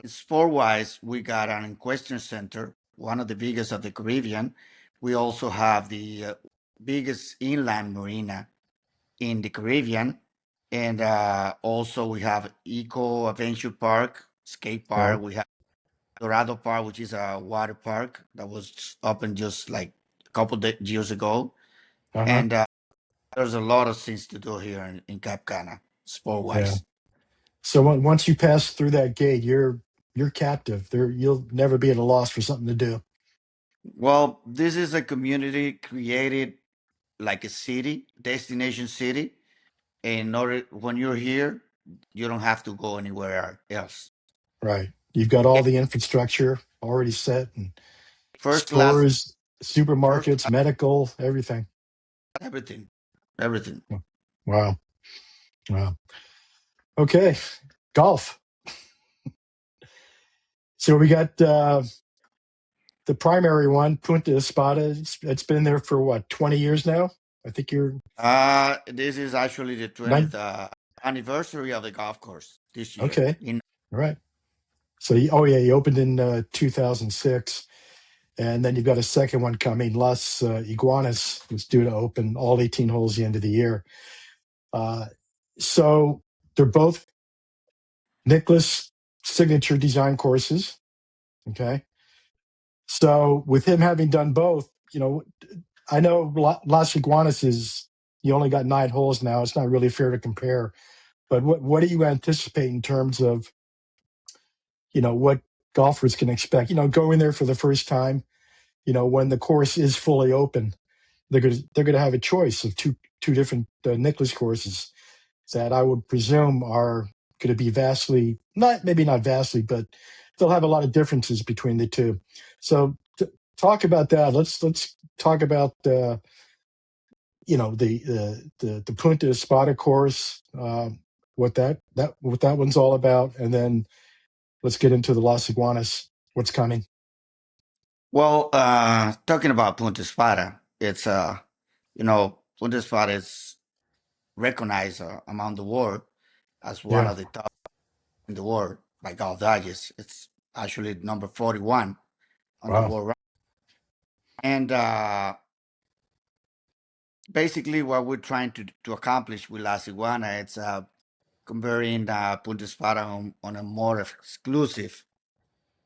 sport wise, we got an equestrian center, one of the biggest of the Caribbean. We also have the biggest inland marina in the Caribbean. And also, we have Eco Adventure Park, skate Right. park. We have Dorado Park, which is a water park that was opened just like a couple years ago. Uh-huh. And there's a lot of things to do here in Cap Cana, sport Yeah. wise. So once you pass through that gate, you're captive. There, you'll never be at a loss for something to do. Well, this is a community created like a city, destination city. In order, when you're here, you don't have to go anywhere else. Right. You've got all the infrastructure already set, and First class, stores, first supermarkets, class, medical, everything. everything, everything. Wow. Wow. Okay. Golf. So we got the primary one, Punta Espada. It's been there for what, 20 years now? I think you're This is actually the 20th nine. anniversary of the golf course this year. Okay. All right. So, oh yeah, you opened in 2006, and then you've got a second one coming. Las Iguanas was due to open all 18 holes the end of the year. Uh, so they're both Nicholas signature design courses. Okay. So with him having done both, I know Las Iguanas is, you only got 9 holes now. It's not really fair to compare. But what do you anticipate in terms of, what golfers can expect? Going there for the first time, when the course is fully open, they're going to have a choice of two different Nicklaus courses that I would presume are going to be vastly, not maybe not vastly, but they'll have a lot of differences between the two. So talk about that. Let's talk about the Punta Espada course, what that one's all about, and then let's get into the Las Iguanas. What's coming? Well, talking about Punta Espada, it's Punta Espada is recognized among the world as one Yeah. of the top in the world by Golf Digest. It's actually number 41 on the Wow. world. And basically, what we're trying to accomplish with La Iguana, it's converting Punta Espada on a more exclusive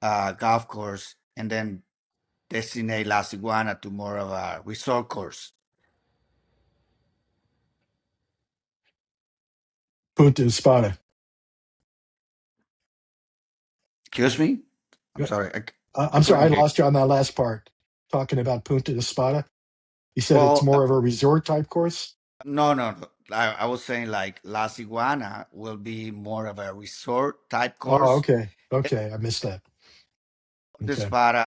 golf course, and then destinate La Iguana to more of a resort course. Punta Espada. Excuse me. I'm Uh, sorry. I'm sorry, I Couldn't hear. lost you on that last part. Talking about Punta Espada. You said it's Well, more of a resort type course. no, no, no. I was saying like La Ciguana will be more of a resort type Oh, course. okay. Okay. I missed that. Punta Okay. Espada,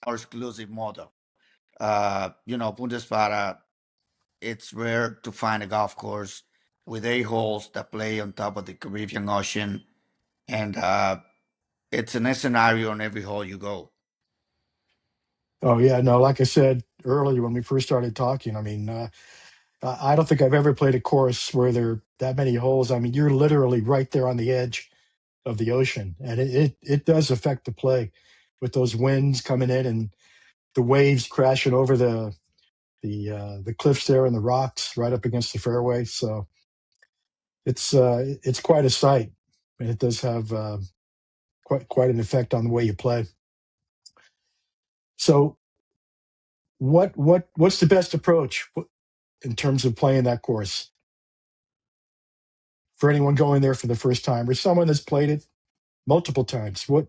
more exclusive model. Punta Espada, it's rare to find a golf course with 8 holes that play on top of the Caribbean Ocean, and it's an scenario on every hole you go. Oh, yeah. No, like I said earlier when we first started talking, I mean, I don't think I've ever played a course where there are that many holes. I mean, you're literally right there on the edge of the ocean, and it does affect the play with those winds coming in and the waves crashing over the cliffs there and the rocks right up against the fairway. So it's quite a sight, and it does have quite an effect on the way you play. So what's the best approach in terms of playing that course for anyone going there for the first time or someone that's played it multiple times? What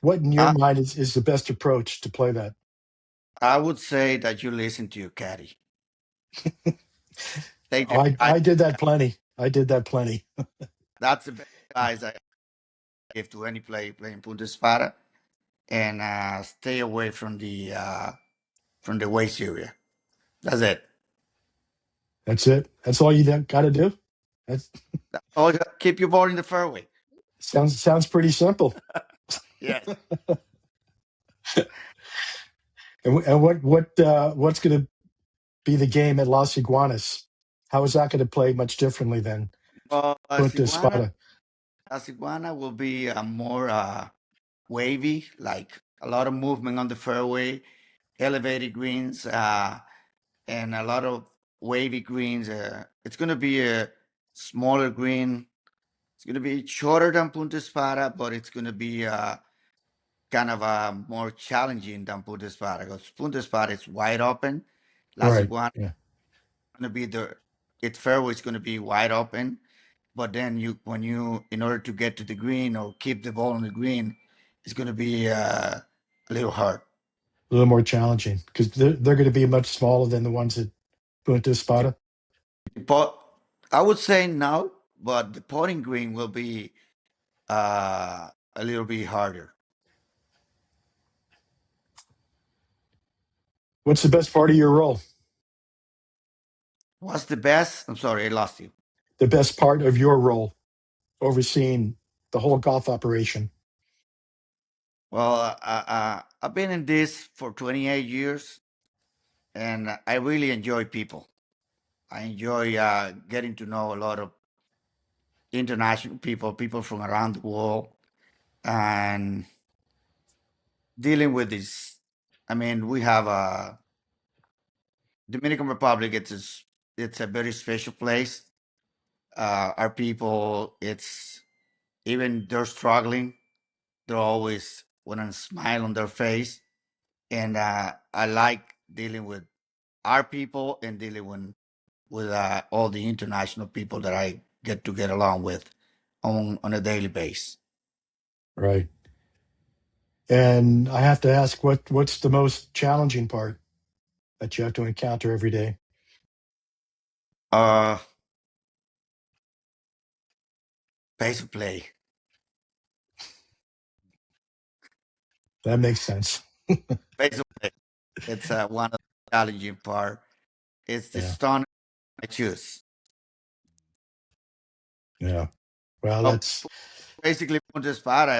in your I, mind is the best approach to play that? I would say that you listen to your caddy. Take Oh, your advice. I did that plenty. I did that plenty. That's the best advice I give to any player playing Punta Espada, and stay away from the waist area. That's it. That's it. That's all you got to do. That Oh, keep your ball in the fairway. sounds pretty simple. Yes. And what's going to be the game at Las Iguanas? How is that going to play much differently than Well, Punta Espada? As Iguana will be more wavy, like a lot of movement on the fairway, elevated greens, and a lot of wavy greens. It's going to be a smaller green. It's going to be shorter than Punta Espada, but it's going to be kind of more challenging than Punta Espada because Punta Espada is wide open. Las Right. Iguana Yeah. is going to be its fairway is going to be wide open. But then in order to get to the green or keep the ball on the green, it's going to be a little hard. A little more challenging because they're going to be much smaller than the ones at Punta The, Espada. but I would say no, but the putting green will be a little bit harder. What's the best part of your role? What's the best? I'm sorry, I lost you. The best part of your role overseeing the whole golf operation? Well, I've been in this for 28 years, and I really enjoy people. I enjoy getting to know a lot of international people, people from around the world, and dealing with this. I mean, we have a Dominican Republic. It's a very special place. Our people, it's even they're struggling. They're always with a smile on their face, and I like dealing with our people and dealing with all the international people that I get along with on a daily basis. Right. And I have to ask, what's the most challenging part that you have to encounter every day? Uh, Pace of play. That makes sense. Pace of play. It's one of the challenging part. It's the Yeah. stone I choose. Yeah. Well, Well, that's basically, Punta Espada,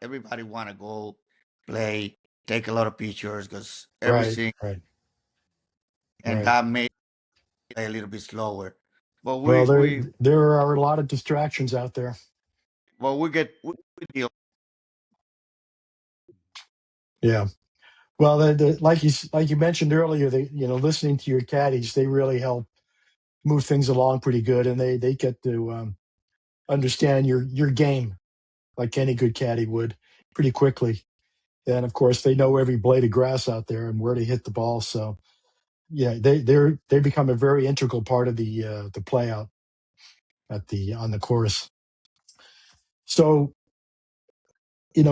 everybody wanna go play, take a lot of pictures because right. everything, Right. and Right. that made it a little bit slower. But Well, there are a lot of distractions out there. we deal. Yeah. Well, like you mentioned earlier, listening to your caddies, they really help move things along pretty good, and they get to understand your game like any good caddy would pretty quickly. And of course, they know every blade of grass out there and where to hit the ball. So yeah, they become a very integral part of the play out on the course. So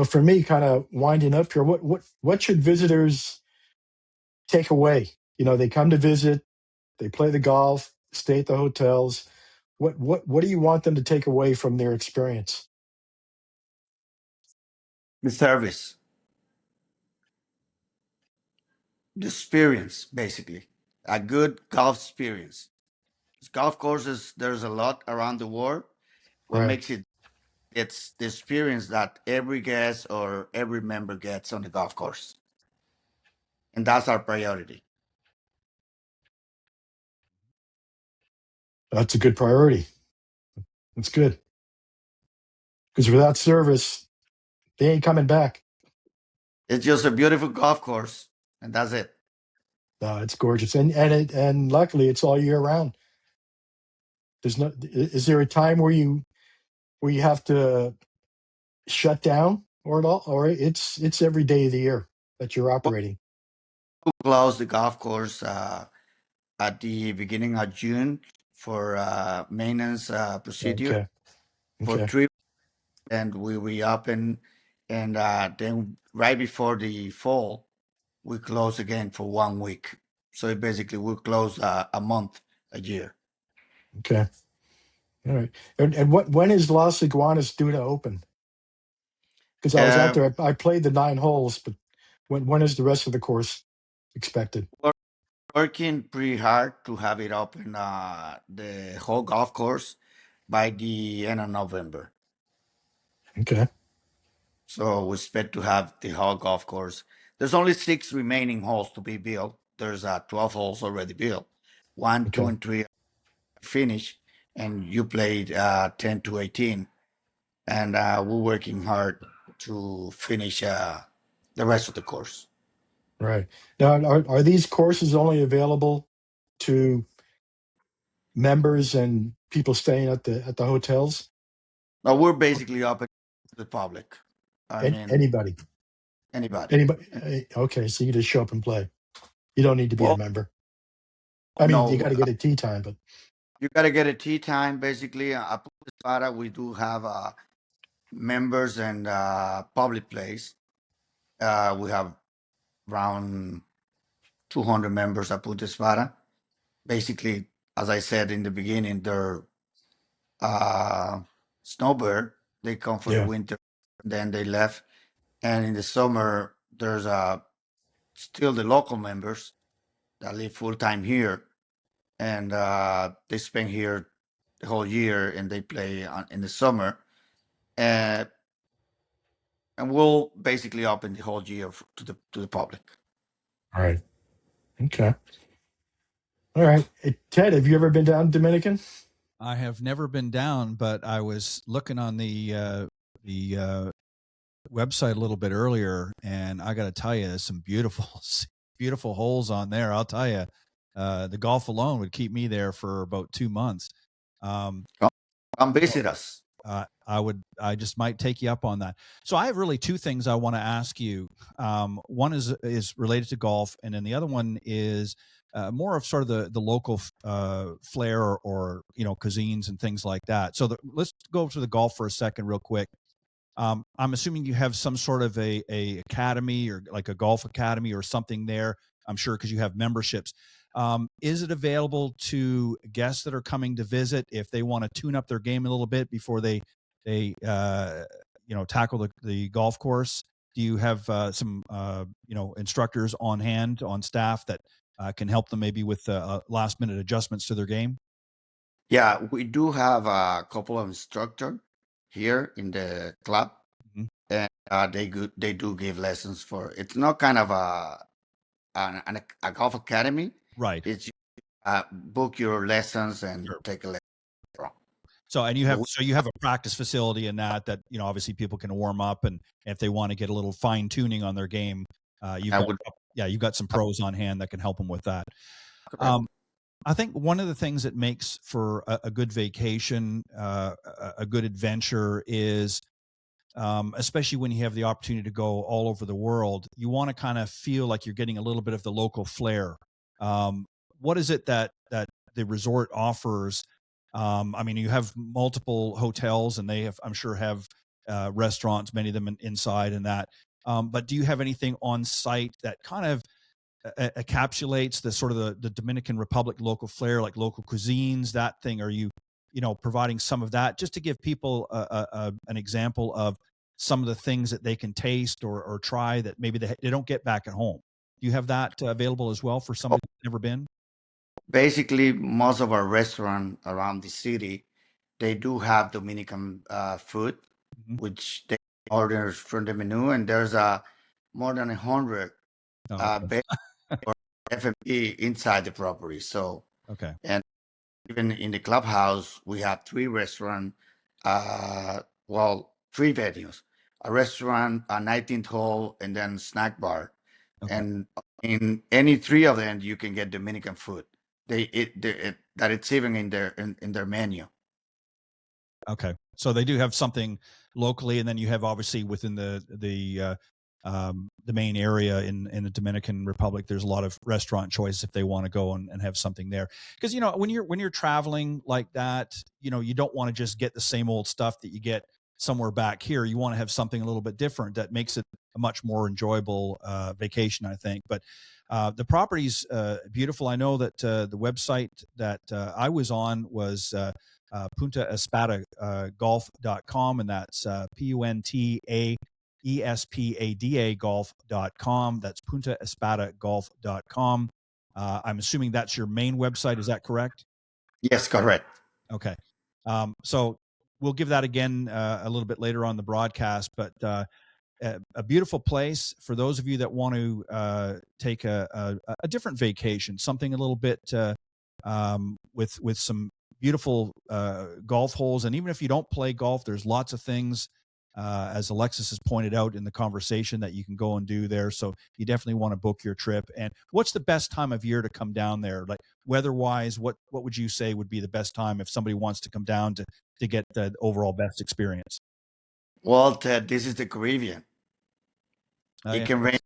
for me, kind of winding up here, what should visitors take away? They come to visit, they play the golf, stay at the hotels. What do you want them to take away from their experience? The service, the experience, basically, a good golf experience. Golf courses, there's a lot around the world. What Right. makes it's the experience that every guest or every member gets on the golf course. And that's our priority. That's a good priority. That's good. Because without service, they ain't coming back. It's just a beautiful golf course, and that's it. No, it's gorgeous. And luckily it's all year round. Is there a time where you have to shut down or at all, or it's every day of the year that you're operating? We close the golf course at the beginning of June for maintenance procedure Okay. for Okay. 3, and we reopen, and then right before the fall, we close again for 1 week. So basically, we close a month a year. Okay. All right. And when is Las Iguanas due to open? Because I was out there, I played the 9 holes, but when is the rest of the course expected? We're working pretty hard to have it open the whole golf course by the end of November. Okay. So we expect to have the whole golf course. There's only 6 remaining holes to be built. There's 12 holes already built. 1, 2, Okay. and 3 finished, and you played 10 to 18. And we're working hard to finish the rest of the course. Right. Now, are these courses only available to members and people staying at the hotels? Now we're basically open to the public. I mean, Anybody? anybody. Okay, so you just show up and play. You don't need to be a Well, member. I mean, no, you got to get a tee time, but you got to get a tea time. Basically, at Punta Espada, we do have members and public place. We have around 200 members at Punta Espada. Basically, as I said in the beginning, they're snowbird. They come for the yeah. winter, then they left. And in the summer, there's still the local members that live full time here, and they spend here the whole year, and they play in the summer. And we'll basically open the whole year to the public. All right. Okay. All right. Hey, Ted, have you ever been down to Dominican? I have never been down, but I was looking on the website a little bit earlier, and I got to tell you, there's some beautiful holes on there. I'll tell you, the golf alone would keep me there for about 2 months. Come visit us. I just might take you up on that. So I have really 2 things I want to ask you. One is related to golf, and then the other one is more of sort of the local flair or cuisines and things like that. So let's go to the golf for a second, real quick. I'm assuming you have some sort of a academy or like a golf academy or something there. I'm sure because you have memberships. Is it available to guests that are coming to visit if they want to tune up their game a little bit before they tackle the golf course? Do you have some instructors on hand, on staff that can help them maybe with last minute adjustments to their game? Yeah, we do have a couple of instructors here in the club, Mhm. and they do give lessons for. It's not kind of a golf academy. Right. It's book your lessons and Sure. take a lesson. So you have a practice facility in that obviously people can warm up, and if they want to get a little fine tuning on their game, you've got some pros on hand that can help them with that. I think one of the things that makes for a good vacation, a good adventure is, especially when you have the opportunity to go all over the world, you want to kind of feel like you're getting a little bit of the local flair. What is it that the resort offers? I mean, you have multiple hotels, and they have, I'm sure, have restaurants, many of them inside and that. But do you have anything on site that kind of encapsulates the sort of the Dominican Republic local flair, like local cuisines, that thing? Are you providing some of that just to give people an example of some of the things that they can taste or try that maybe they don't get back at home? Do you have that available as well for somebody who's never been? Basically, most of our restaurants around the city, they do have Dominican food, Mhm. which they order from the menu, and there's more than 100 Oh, beds or F&B inside the property. So, okay. and even in the clubhouse, we have three restaurants, well, three venues, a restaurant, a 19th hole, and then snack bar. Okay. And in any three of them, you can get Dominican food. That it's even in their menu. Okay, so they do have something locally, and then you have obviously within the main area in the Dominican Republic, there's a lot of restaurant choice if they want to go and have something there. Because when you're traveling like that, you don't want to just get the same old stuff that you get somewhere back here. You want to have something a little bit different that makes it a much more enjoyable vacation, I think. But the property's beautiful. I know that the website that I was on was Punta Espada golf.com, and that's PUNTA golf.com. That's Punta Espada golf.com. I'm assuming that's your main website. Is that correct? Yes, correct. Okay. So we'll give that again a little bit later on the broadcast, but a beautiful place for those of you that want to take a different vacation, something a little bit with some beautiful golf holes. And even if you don't play golf, there's lots of things, as Alexis has pointed out in the conversation, that you can go and do there. So you definitely want to book your trip. And what's the best time of year to come down there? Like weather-wise, what would you say would be the best time if somebody wants to come down to get the overall best experience? Well, Ted, this is the Caribbean. It can rain.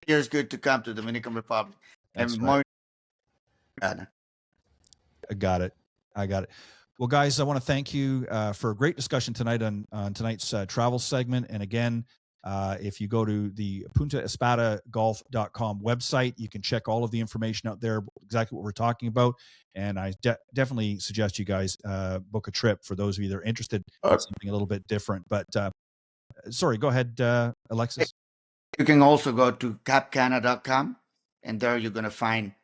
It's good to come to Dominican Republic. That's And right. more. I got it. Well, guys, I want to thank you for a great discussion tonight on tonight's travel segment. And again, if you go to the Punta Espada golf.com website, you can check all of the information out there, exactly what we're talking about. And I definitely suggest you guys book a trip for those of you that are interested in something a little bit different. But sorry, go ahead, Alexis. You can also go to capcana.com, and there you're going to find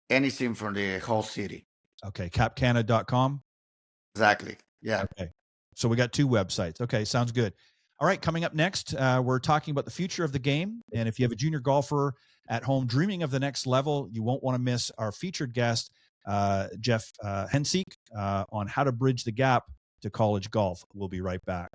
anything from the whole city. Okay, capcana.com. Exactly. Yeah. Okay. So we got two websites. Okay, sounds good. All right, coming up next, we're talking about the future of the game. And if you have a junior golfer at home dreaming of the next level, you won't want to miss our featured guest, Jeff Hensiek, on how to bridge the gap to college golf. We'll be right back.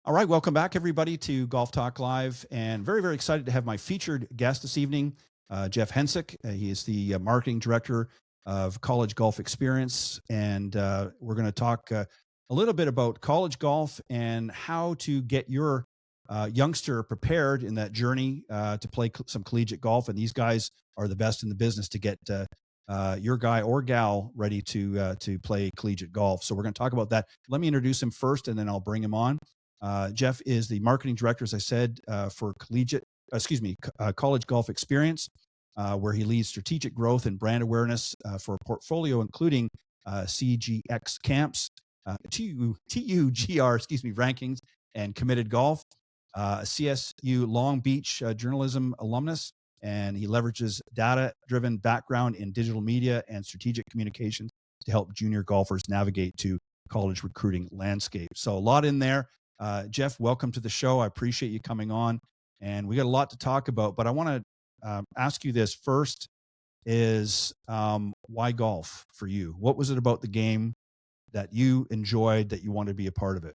All right, welcome back, everybody, to Golf Talk Live, and very, very excited to have my featured guest this evening, Jeff Hensiek. He is the marketing director of College Golf Experience, and we're going to talk a little bit about college golf and how to get your youngster prepared in that journey to play some collegiate golf. And these guys are the best in the business to get your guy or gal ready to play collegiate golf. So we're going to talk about that. Let me introduce him first, and then I'll bring him on. Jeff is the marketing director, as I said, for College Golf Experience, where he leads strategic growth and brand awareness for a portfolio including CGX camps, TUGR, rankings, and committed golf. CSU Long Beach journalism alumnus, and he leverages data-driven background in digital media and strategic communications to help junior golfers navigate to college recruiting landscape. So a lot in there. Jeff, welcome to the show. I appreciate you coming on, and we got a lot to talk about, but I want to ask you this first is why golf for you? What was it about the game that you enjoyed that you wanted to be a part of it?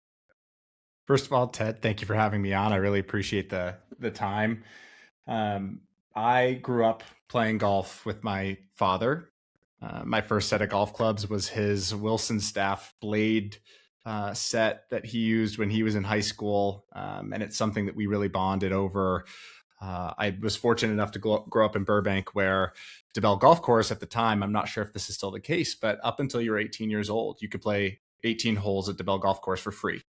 First of all, Ted, thank you for having me on. I really appreciate the time. I grew up playing golf with my father. My first set of golf clubs was his Wilson Staff Blade set that he used when he was in high school. And it's something that we really bonded over. I was fortunate enough to grow up in Burbank, where DeBell Golf Course at the time, I'm not sure if this is still the case, but up until you were 18 years old, you could play 18 holes at DeBell Golf Course for free.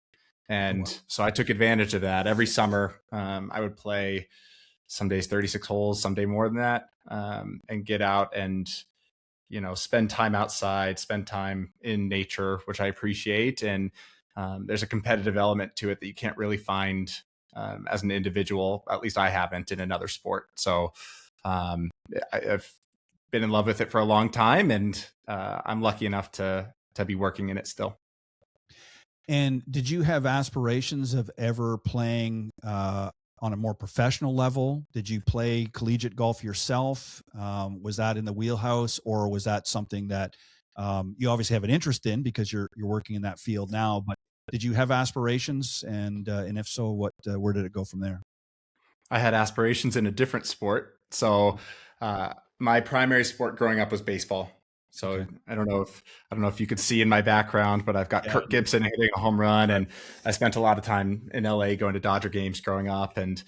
And so I took advantage of that. Every summer, I would play some days 36 holes, some day more than that, and get out and, spend time outside, spend time in nature, which I appreciate. And there's a competitive element to it that you can't really find as an individual. At least I haven't in another sport. So I've been in love with it for a long time, and I'm lucky enough to be working in it still. And did you have aspirations of ever playing on a more professional level? Did you play collegiate golf yourself? Was that in the wheelhouse, or was that something that you obviously have an interest in because you're working in that field now? But did you have aspirations, and if so, where did it go from there? I had aspirations in a different sport. So my primary sport growing up was baseball. So okay. I don't know if you could see in my background, but I've got Kirk Gibson hitting a home run, and I spent a lot of time in LA going to Dodger games growing up, and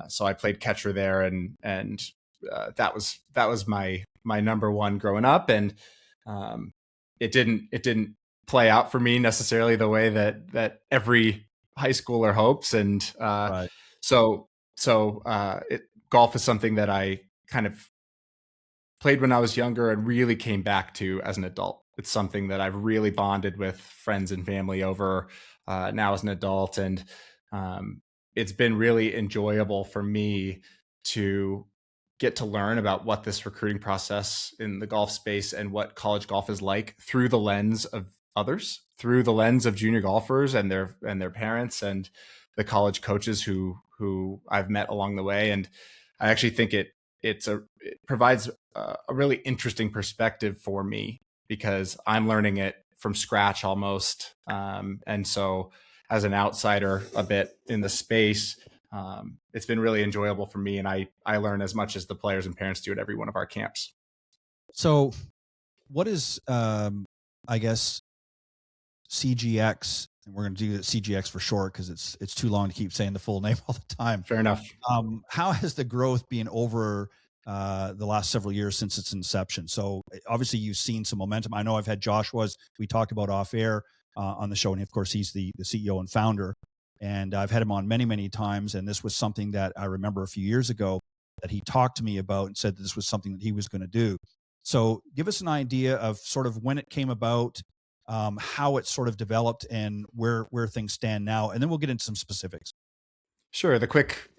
so I played catcher there, and that was my number one growing up, and it didn't play out for me necessarily the way that every high schooler hopes, and right. So golf is something that I kind of played when I was younger and really came back to as an adult. It's something that I've really bonded with friends and family over now as an adult. And it's been really enjoyable for me to get to learn about what this recruiting process in the golf space and what college golf is like through the lens of others, through the lens of junior golfers and their parents and the college coaches who I've met along the way. And I actually think it provides a really interesting perspective for me because I'm learning it from scratch almost. And so as an outsider a bit in the space, it's been really enjoyable for me. And I learn as much as the players and parents do at every one of our camps. So what is, I guess, CGX? And we're going to do CGX for short because it's too long to keep saying the full name all the time. Fair enough. How has the growth been over the last several years since its inception? So obviously you've seen some momentum. I know I've had Joshua's, we talked about off air on the show. And of course he's the CEO and founder, and I've had him on many, many times. And this was something that I remember a few years ago that he talked to me about and said that this was something that he was going to do. So give us an idea of sort of when it came about, how it sort of developed and where things stand now. And then we'll get into some specifics. Sure. The quick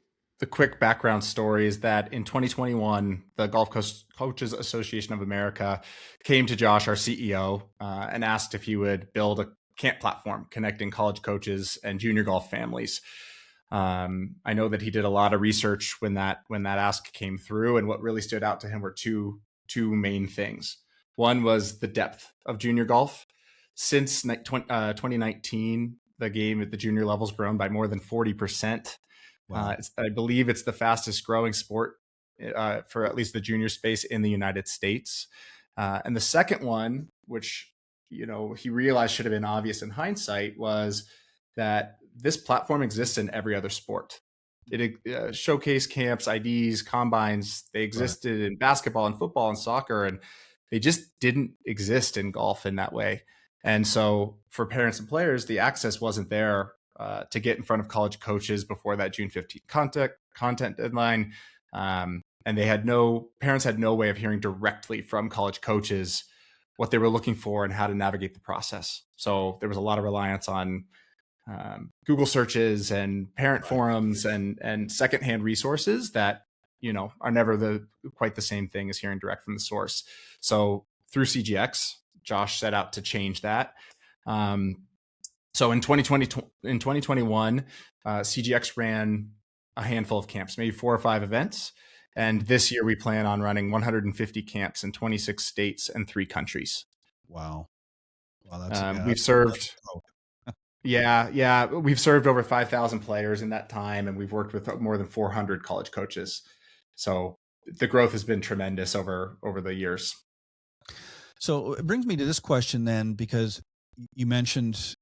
background story is that in 2021, the Golf Coaches Association of America came to Josh, our CEO, and asked if he would build a camp platform connecting college coaches and junior golf families. I know that he did a lot of research when that ask came through, and what really stood out to him were two main things. One was the depth of junior golf. Since 2019, the game at the junior level has grown by more than 40%. Wow. I believe it's the fastest growing sport for at least the junior space in the United States. And the second one, which he realized should have been obvious in hindsight, was that this platform exists in every other sport. It showcase camps, IDs, combines, they existed in basketball and football and soccer, and they just didn't exist in golf in that way. And so for parents and players, the access wasn't there to get in front of college coaches before that June 15th content deadline. And parents had no way of hearing directly from college coaches what they were looking for and how to navigate the process. So there was a lot of reliance on Google searches and parent forums and secondhand resources that, are never quite the same thing as hearing direct from the source. So through CGX, Josh set out to change that. So in 2021, CGX ran a handful of camps, maybe 4 or 5 events. And this year we plan on running 150 camps in 26 states and 3 countries. Wow. We've served, we've served over 5,000 players in that time, and we've worked with more than 400 college coaches. So the growth has been tremendous over the years. So it brings me to this question then, because you mentioned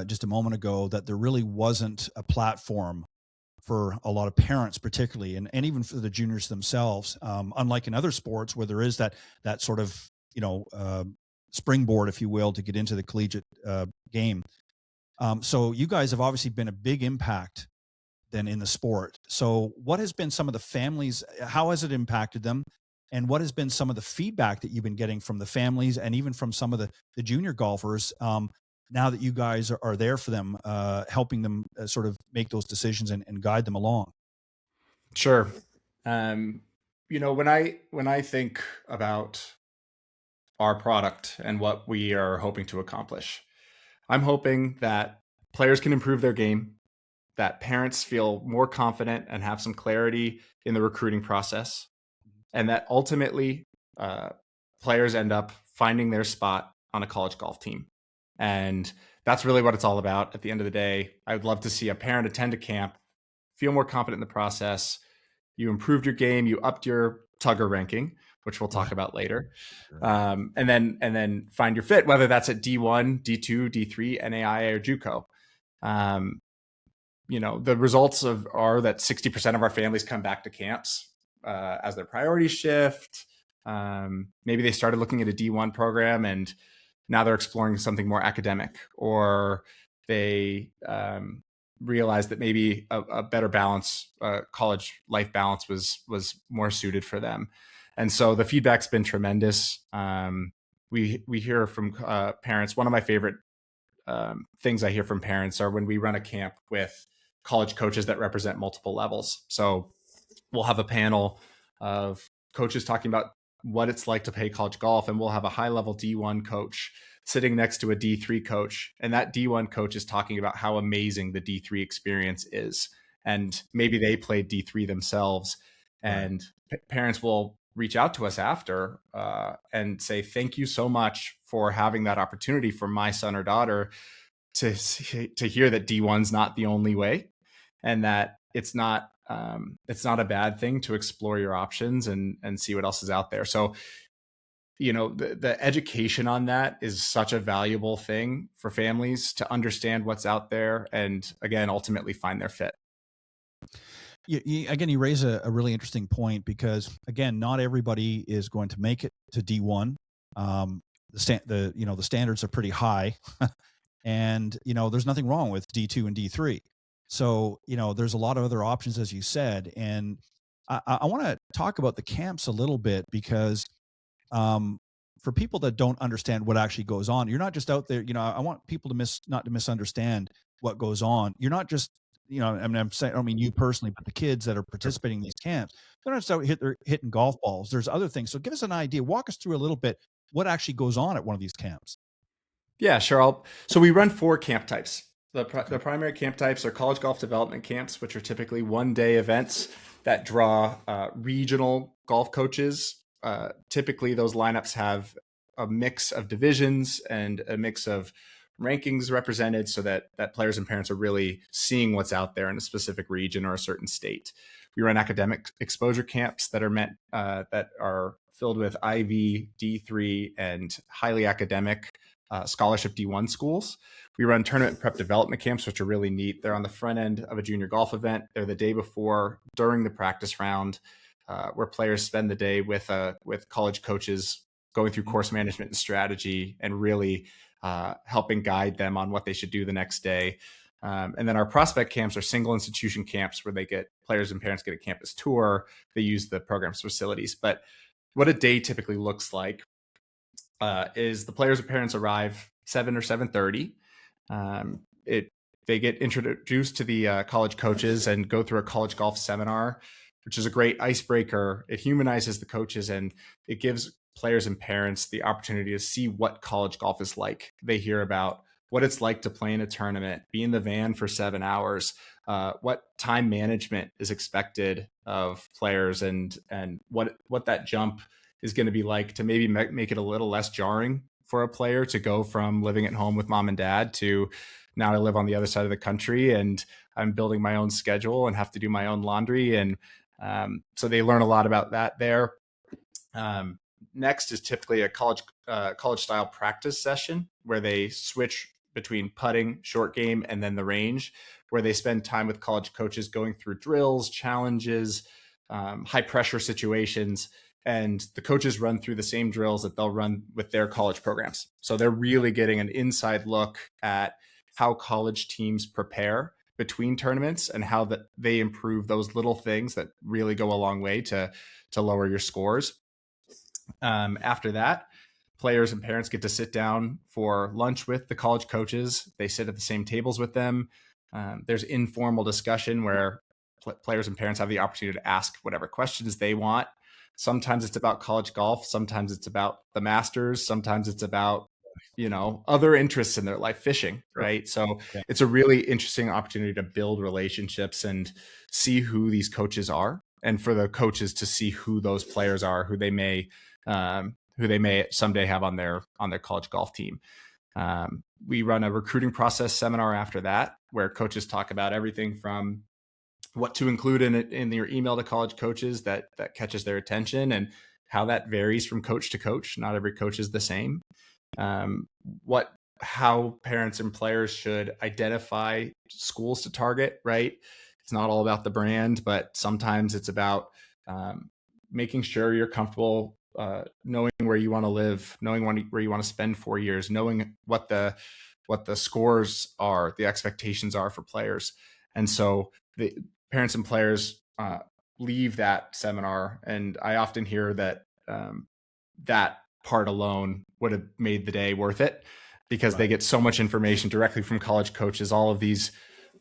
just a moment ago that there really wasn't a platform for a lot of parents, particularly, and even for the juniors themselves, unlike in other sports where there is that sort of, springboard, if you will, to get into the collegiate game. So you guys have obviously been a big impact then in the sport. So what has been some of the families, how has it impacted them? And what has been some of the feedback that you've been getting from the families and even from some of the junior golfers now that you guys are there for them, helping them sort of make those decisions and guide them along? Sure. When I think about our product and what we are hoping to accomplish, I'm hoping that players can improve their game, that parents feel more confident and have some clarity in the recruiting process, and that ultimately players end up finding their spot on a college golf team. And that's really what it's all about. At the end of the day, I would love to see a parent attend a camp, feel more confident in the process. You improved your game, you upped your Tugger ranking, which we'll talk about later. And then find your fit, whether that's at D1, D2, D3, NAI, or JUCO. The results are that 60% of our families come back to camps as their priorities shift. Maybe they started looking at a D1 program and now they're exploring something more academic, or they realized that maybe a better balance, college life balance was more suited for them. And so the feedback's been tremendous. We hear from parents. One of my favorite things I hear from parents are when we run a camp with college coaches that represent multiple levels. So we'll have a panel of coaches talking about what it's like to play college golf, and we'll have a high-level D1 coach sitting next to a D3 coach, and that D1 coach is talking about how amazing the D3 experience is, and maybe they played D3 themselves. And parents will reach out to us after and say, thank you so much for having that opportunity for my son or daughter to hear that D1's not the only way, and that it's not a bad thing to explore your options and see what else is out there. So, the education on that is such a valuable thing for families to understand what's out there and, again, ultimately find their fit. You raise a really interesting point, because again, not everybody is going to make it to D1. The standards are pretty high, and there's nothing wrong with D2 and D3. So there's a lot of other options, as you said, and I want to talk about the camps a little bit, because for people that don't understand what actually goes on, you're not just out there. I want people not to misunderstand what goes on. You're not just I'm saying, I don't mean you personally, but the kids that are participating in these camps, they're not just out hitting golf balls. There's other things. So give us an idea. Walk us through a little bit what actually goes on at one of these camps. Yeah, sure. So we run 4 camp types. The primary camp types are college golf development camps, which are typically one-day events that draw regional golf coaches. Typically, those lineups have a mix of divisions and a mix of rankings represented, so that players and parents are really seeing what's out there in a specific region or a certain state. We run academic exposure camps that are filled with IV, D3, and highly academic scholarship D1 schools. We run tournament prep development camps, which are really neat. They're on the front end of a junior golf event. They're the day before, during the practice round, where players spend the day with college coaches, going through course management and strategy, and really helping guide them on what they should do the next day. And then our prospect camps are single institution camps where players and parents get a campus tour. They use the program's facilities. But what a day typically looks like is the players and parents arrive 7 or 7:30. They get introduced to the college coaches and go through a college golf seminar, which is a great icebreaker. It humanizes the coaches, and it gives players and parents the opportunity to see what college golf is like. They hear about what it's like to play in a tournament, be in the van for 7 hours, what time management is expected of players, and what that jump is going to be like to maybe make it a little less jarring for a player to go from living at home with mom and dad to now I live on the other side of the country and I'm building my own schedule and have to do my own laundry. And so they learn a lot about that there. Next is typically a college style practice session where they switch between putting, short game, and then the range, where they spend time with college coaches going through drills, challenges, high pressure situations. And the coaches run through the same drills that they'll run with their college programs. So they're really getting an inside look at how college teams prepare between tournaments and how that they improve those little things that really go a long way to lower your scores. After that, players and parents get to sit down for lunch with the college coaches. They sit at the same tables with them. There's informal discussion where players and parents have the opportunity to ask whatever questions they want. Sometimes it's about college golf. Sometimes it's about the Masters. Sometimes it's about, other interests in their life, fishing, right? So it's a really interesting opportunity to build relationships and see who these coaches are, and for the coaches to see who those players are, who they may someday have on their college golf team. We run a recruiting process seminar after that, where coaches talk about everything from what to include in your email to college coaches that catches their attention, and how that varies from coach to coach. Not every coach is the same. How parents and players should identify schools to target, right? It's not all about the brand, but sometimes it's about making sure you're comfortable, knowing where you want to live, knowing where you want to spend 4 years, knowing what the scores are, the expectations are for players. And so the parents and players leave that seminar, and I often hear that that part alone would have made the day worth it, because they get so much information directly from college coaches. All of these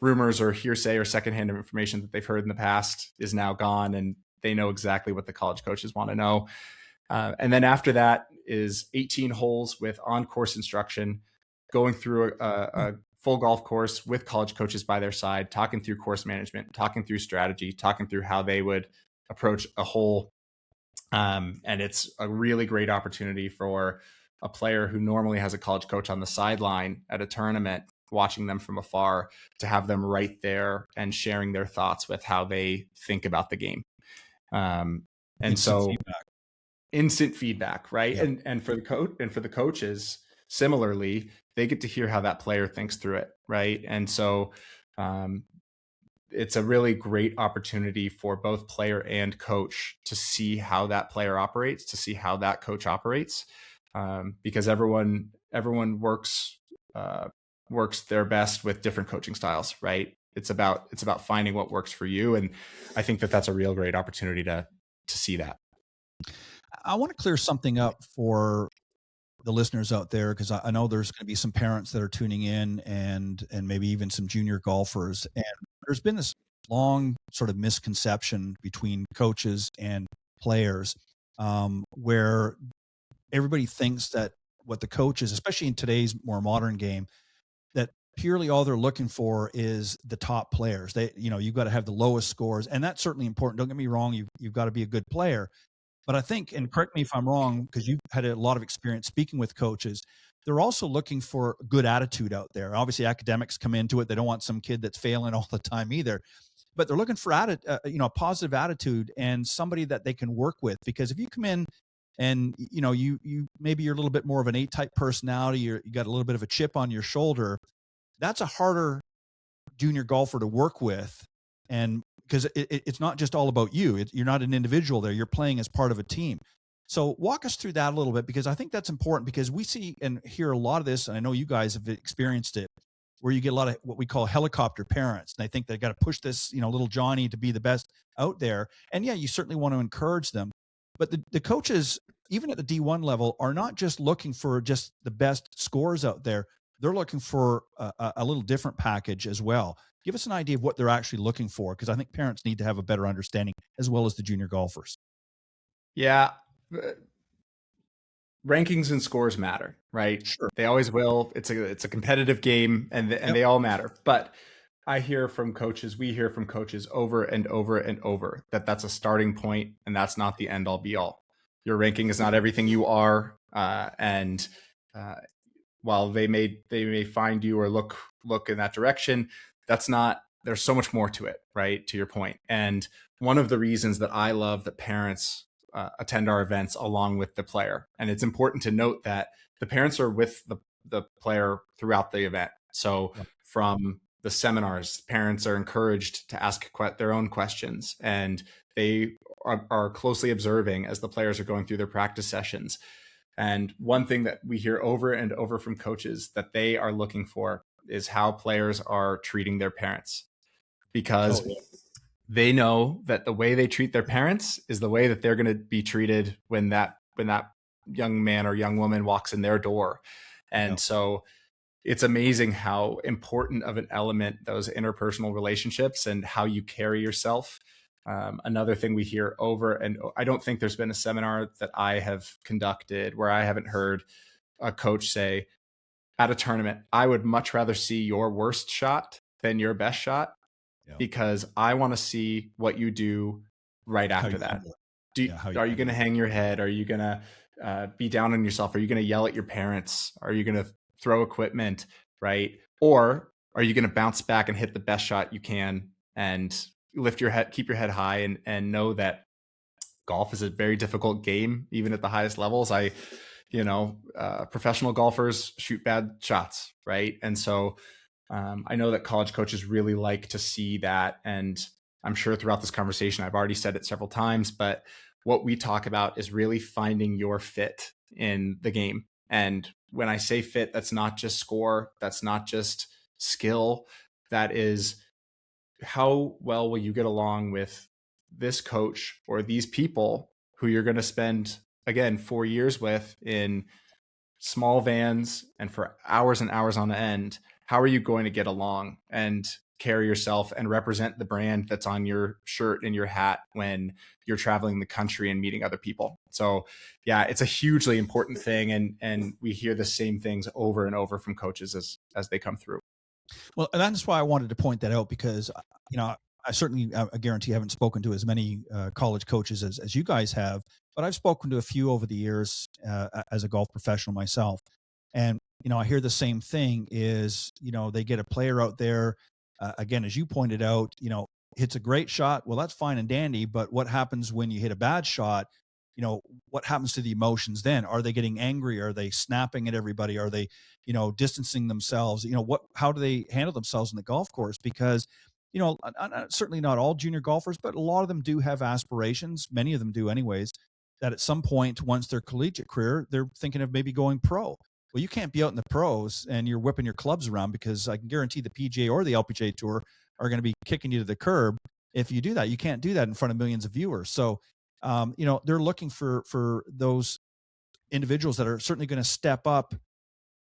rumors or hearsay or secondhand information that they've heard in the past is now gone, and they know exactly what the college coaches want to know. And then after that is 18 holes with on-course instruction, going through a full golf course with college coaches by their side, talking through course management, talking through strategy, talking through how they would approach a hole. And it's a really great opportunity for a player who normally has a college coach on the sideline at a tournament, watching them from afar, to have them right there and sharing their thoughts with how they think about the game. Instant feedback, right? Yeah. And for the coaches, similarly, they get to hear how that player thinks through it, right? And so it's a really great opportunity for both player and coach to see how that player operates, to see how that coach operates, because everyone works their best with different coaching styles, right? It's about finding what works for you, and I think that's a real great opportunity to see that. I want to clear something up for the listeners out there, because I know there's going to be some parents that are tuning in, and maybe even some junior golfers. And there's been this long sort of misconception between coaches and players, where everybody thinks that what the coaches, especially in today's more modern game, that purely all they're looking for is the top players. You've got to have the lowest scores, and that's certainly important. Don't get me wrong. You've got to be a good player. But I think, and correct me if I'm wrong, because you've had a lot of experience speaking with coaches, they're also looking for good attitude out there. Obviously, academics come into it. They don't want some kid that's failing all the time either. But they're looking for a positive attitude and somebody that they can work with. Because if you come in and you maybe you're a little bit more of an A-type personality, you got a little bit of a chip on your shoulder, that's a harder junior golfer to work with. And because it's not just all about you. You're not an individual there. You're playing as part of a team. So walk us through that a little bit, because I think that's important, because we see and hear a lot of this, and I know you guys have experienced it, where you get a lot of what we call helicopter parents. And they think they've got to push this, little Johnny to be the best out there. And yeah, you certainly want to encourage them. But the coaches, even at the D1 level, are not just looking for just the best scores out there. They're looking for a little different package as well. Give us an idea of what they're actually looking for, because I think parents need to have a better understanding, as well as the junior golfers. Yeah. rankings and scores matter, right? Sure. They always will. It's a competitive game, and they all matter. But I hear from coaches, we hear from coaches over and over and over that that's a starting point, and that's not the end all be all. Your ranking is not everything you are, and while they may find you or look in that direction, that's not. There's so much more to it, right? To your point. And one of the reasons that I love that parents attend our events along with the player, and it's important to note that the parents are with the player throughout the event. So from the seminars, parents are encouraged to ask their own questions, and they are closely observing as the players are going through their practice sessions. And one thing that we hear over and over from coaches that they are looking for is how players are treating their parents, because they know that the way they treat their parents is the way that they're going to be treated when that young man or young woman walks in their door. And so it's amazing how important of an element those interpersonal relationships and how you carry yourself. Another thing we hear over, and I don't think there's been a seminar that I have conducted where I haven't heard a coach say at a tournament, I would much rather see your worst shot than your best shot, because I want to see what you do right after that. Are you going to hang your head? Are you going to be down on yourself? Are you going to yell at your parents? Are you going to throw equipment, right? Or are you going to bounce back and hit the best shot you can and lift your head, keep your head high, and know that golf is a very difficult game, even at the highest levels. Professional golfers shoot bad shots, right? And so I know that college coaches really like to see that. And I'm sure throughout this conversation, I've already said it several times, but what we talk about is really finding your fit in the game. And when I say fit, that's not just score, that's not just skill, that is how well will you get along with this coach or these people who you're going to spend, again, 4 years with in small vans and for hours and hours on end. How are you going to get along and carry yourself and represent the brand that's on your shirt and your hat when you're traveling the country and meeting other people? So yeah, it's a hugely important thing. And we hear the same things over and over from coaches as they come through. Well, and that's why I wanted to point that out, because, I certainly, I guarantee I haven't spoken to as many college coaches as you guys have, but I've spoken to a few over the years as a golf professional myself. And, I hear the same thing is, they get a player out there, again, as you pointed out, hits a great shot. Well, that's fine and dandy, but what happens when you hit a bad shot? What happens to the emotions then? Are they getting angry? Are they snapping at everybody? Are they, distancing themselves? How do they handle themselves in the golf course? Because, certainly not all junior golfers, but a lot of them do have aspirations. Many of them do anyways, that at some point, once their collegiate career, they're thinking of maybe going pro. Well, you can't be out in the pros and you're whipping your clubs around, because I can guarantee the PGA or the LPGA Tour are going to be kicking you to the curb if you do that. You can't do that in front of millions of viewers. So, they're looking for those individuals that are certainly going to step up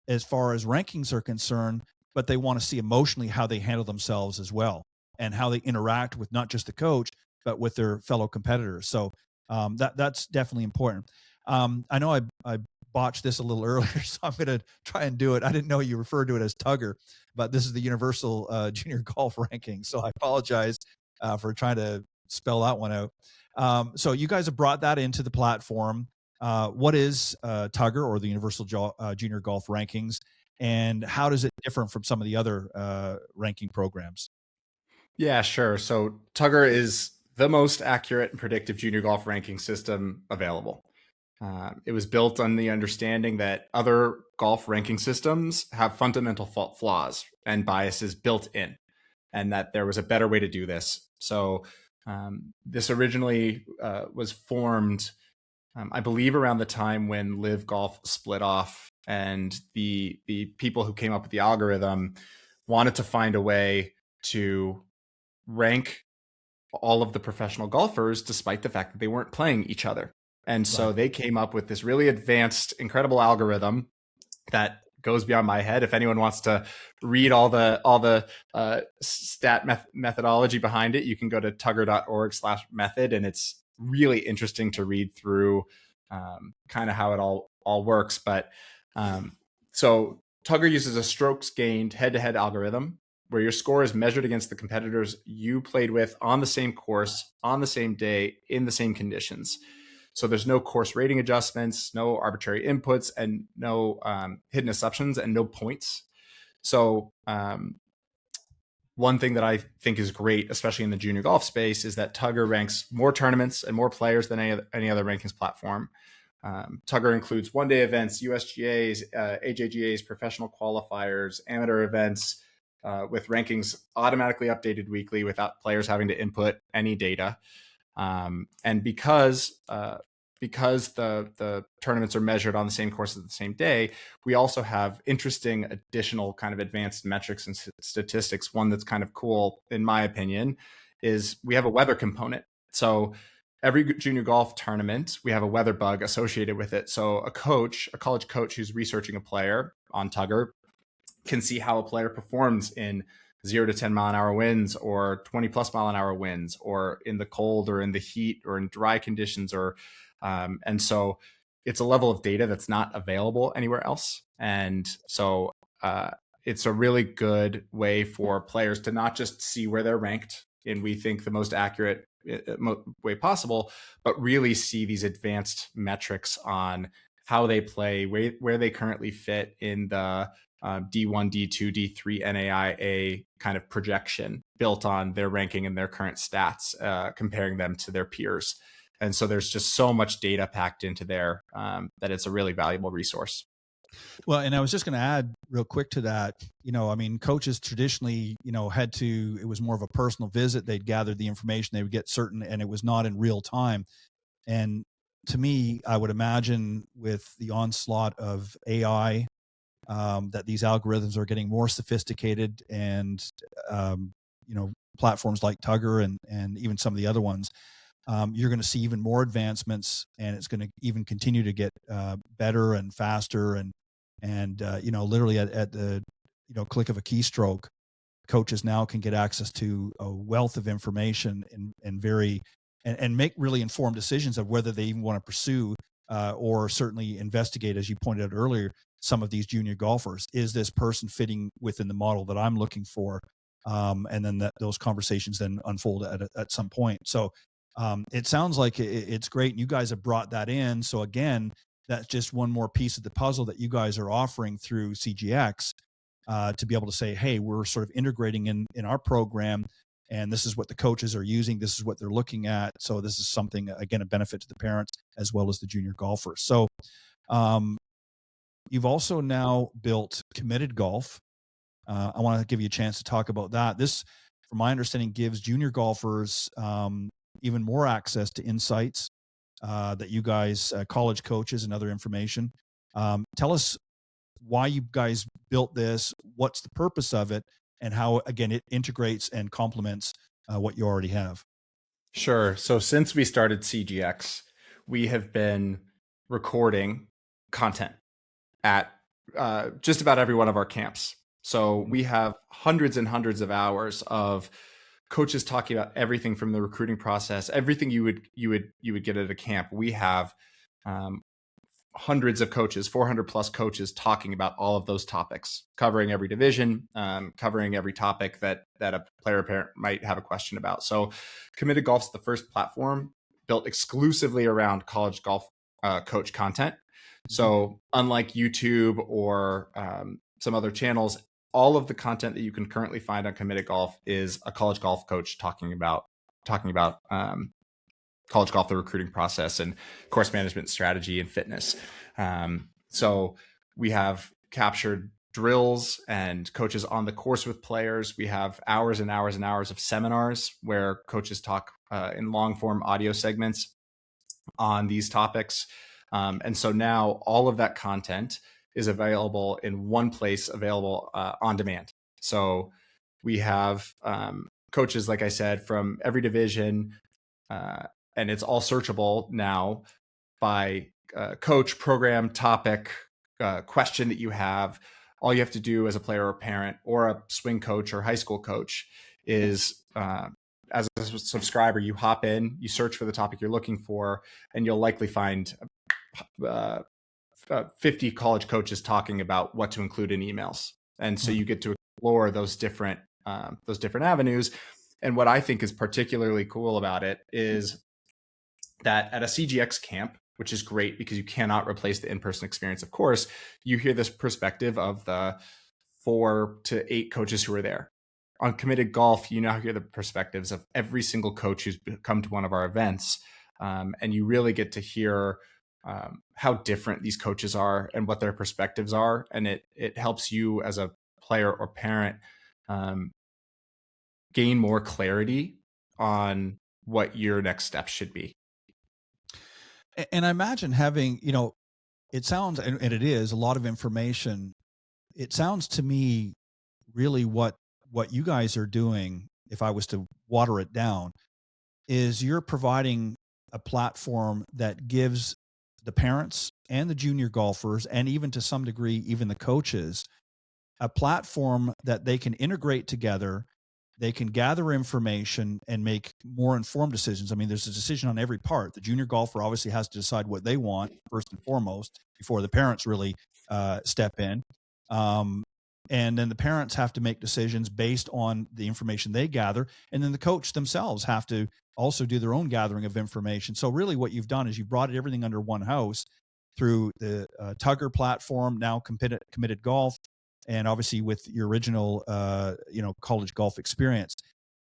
as far as rankings are concerned, but they want to see emotionally how they handle themselves as well, and how they interact with not just the coach, but with their fellow competitors. So that's definitely important. I know I botched this a little earlier, so I'm going to try and do it. I didn't know you referred to it as Tugger, but this is the Universal Junior Golf Ranking. So I apologize for trying to spell that one out. So you guys have brought that into the platform. What is Tugger, or the Universal Junior Golf Rankings, and how does it differ from some of the other ranking programs? Yeah, sure. So Tugger is the most accurate and predictive junior golf ranking system available. It was built on the understanding that other golf ranking systems have fundamental flaws and biases built in, and that there was a better way to do this. So this originally was formed, I believe, around the time when Live Golf split off, and the people who came up with the algorithm wanted to find a way to rank all of the professional golfers despite the fact that they weren't playing each other. And so they came up with this really advanced, incredible algorithm that goes beyond my head. If anyone wants to read all the stat methodology behind it, you can go to tugger.org/method. And it's really interesting to read through kind of how it all works. But so Tugger uses a strokes gained head-to-head algorithm where your score is measured against the competitors you played with on the same course, on the same day, in the same conditions. So there's no course rating adjustments, no arbitrary inputs, and no hidden assumptions, and no points. So one thing that I think is great, especially in the junior golf space, is that Tugger ranks more tournaments and more players than any other rankings platform. Tugger includes one-day events, USGAs, AJGAs, professional qualifiers, amateur events, with rankings automatically updated weekly without players having to input any data. And because the tournaments are measured on the same course at the same day, we also have interesting additional kind of advanced metrics and statistics. One that's kind of cool, in my opinion, is we have a weather component. So every junior golf tournament, we have a weather bug associated with it. So a college coach who's researching a player on Tugger can see how a player performs in 0 to 10 mile an hour winds, or 20 plus mile an hour winds, or in the cold or in the heat or in dry conditions, and so it's a level of data that's not available anywhere else. And so it's a really good way for players to not just see where they're ranked in, we think, the most accurate way possible, but really see these advanced metrics on how they play, where they currently fit in the D1, D2, D3 NAIA kind of projection built on their ranking and their current stats, comparing them to their peers. And so there's just so much data packed into there that it's a really valuable resource. Well, and I was just going to add real quick to that, coaches traditionally, it was more of a personal visit. They'd gather the information, they would get certain, and it was not in real time. And to me, I would imagine with the onslaught of AI, that these algorithms are getting more sophisticated, and platforms like Tugger and even some of the other ones, you're going to see even more advancements, and it's going to even continue to get better and faster, and literally at the click of a keystroke, coaches now can get access to a wealth of information and make really informed decisions of whether they even want to pursue or certainly investigate, as you pointed out earlier, some of these junior golfers. Is this person fitting within the model that I'm looking for? And then those conversations then unfold at some point. So it sounds like it's great. And you guys have brought that in. So again, that's just one more piece of the puzzle that you guys are offering through CGX to be able to say, hey, we're sort of integrating in our program, and this is what the coaches are using. This is what they're looking at. So this is something, again, a benefit to the parents as well as the junior golfers. So you've also now built Committed Golf. I want to give you a chance to talk about that. This, from my understanding, gives junior golfers even more access to insights that you guys, college coaches, and other information. Tell us why you guys built this, what's the purpose of it, and how, again, it integrates and complements what you already have. Sure. So since we started CGX, we have been recording content at just about every one of our camps. So we have hundreds and hundreds of hours of coaches talking about everything from the recruiting process, everything you would get at a camp. We have hundreds of coaches, 400 plus coaches, talking about all of those topics, covering every division, covering every topic that a player or parent might have a question about. So Committed Golf's the first platform built exclusively around college golf coach content. So unlike YouTube or some other channels, all of the content that you can currently find on Committed Golf is a college golf coach talking about college golf, the recruiting process, and course management strategy and fitness. So we have captured drills and coaches on the course with players. We have hours and hours and hours of seminars where coaches talk in long form audio segments on these topics. And so now all of that content is available in one place, available on demand. So we have coaches, like I said, from every division, and it's all searchable now by coach, program, topic, question that you have. All you have to do as a player or parent or a swing coach or high school coach is, as a subscriber, you hop in, you search for the topic you're looking for, and you'll likely find uh, 50 college coaches talking about what to include in emails. And so you get to explore those different avenues. And what I think is particularly cool about it is that at a CGX camp, which is great because you cannot replace the in-person experience, of course, you hear this perspective of the 4 to 8 coaches who are there. On Committed Golf, you now hear the perspectives of every single coach who's come to one of our events. And you really get to hear how different these coaches are and what their perspectives are. And it helps you as a player or parent gain more clarity on what your next steps should be. And I imagine having, it sounds, and it is a lot of information. It sounds to me really what you guys are doing, if I was to water it down, is you're providing a platform that gives the parents and the junior golfers, and even to some degree, even the coaches, a platform that they can integrate together. They can gather information and make more informed decisions. I mean, there's a decision on every part. The junior golfer obviously has to decide what they want first and foremost before the parents really step in. And then the parents have to make decisions based on the information they gather. And then the coach themselves have to also do their own gathering of information. So really what you've done is you've brought everything under one house through the Tugger platform, now Committed Golf, and obviously with your original, college golf experience.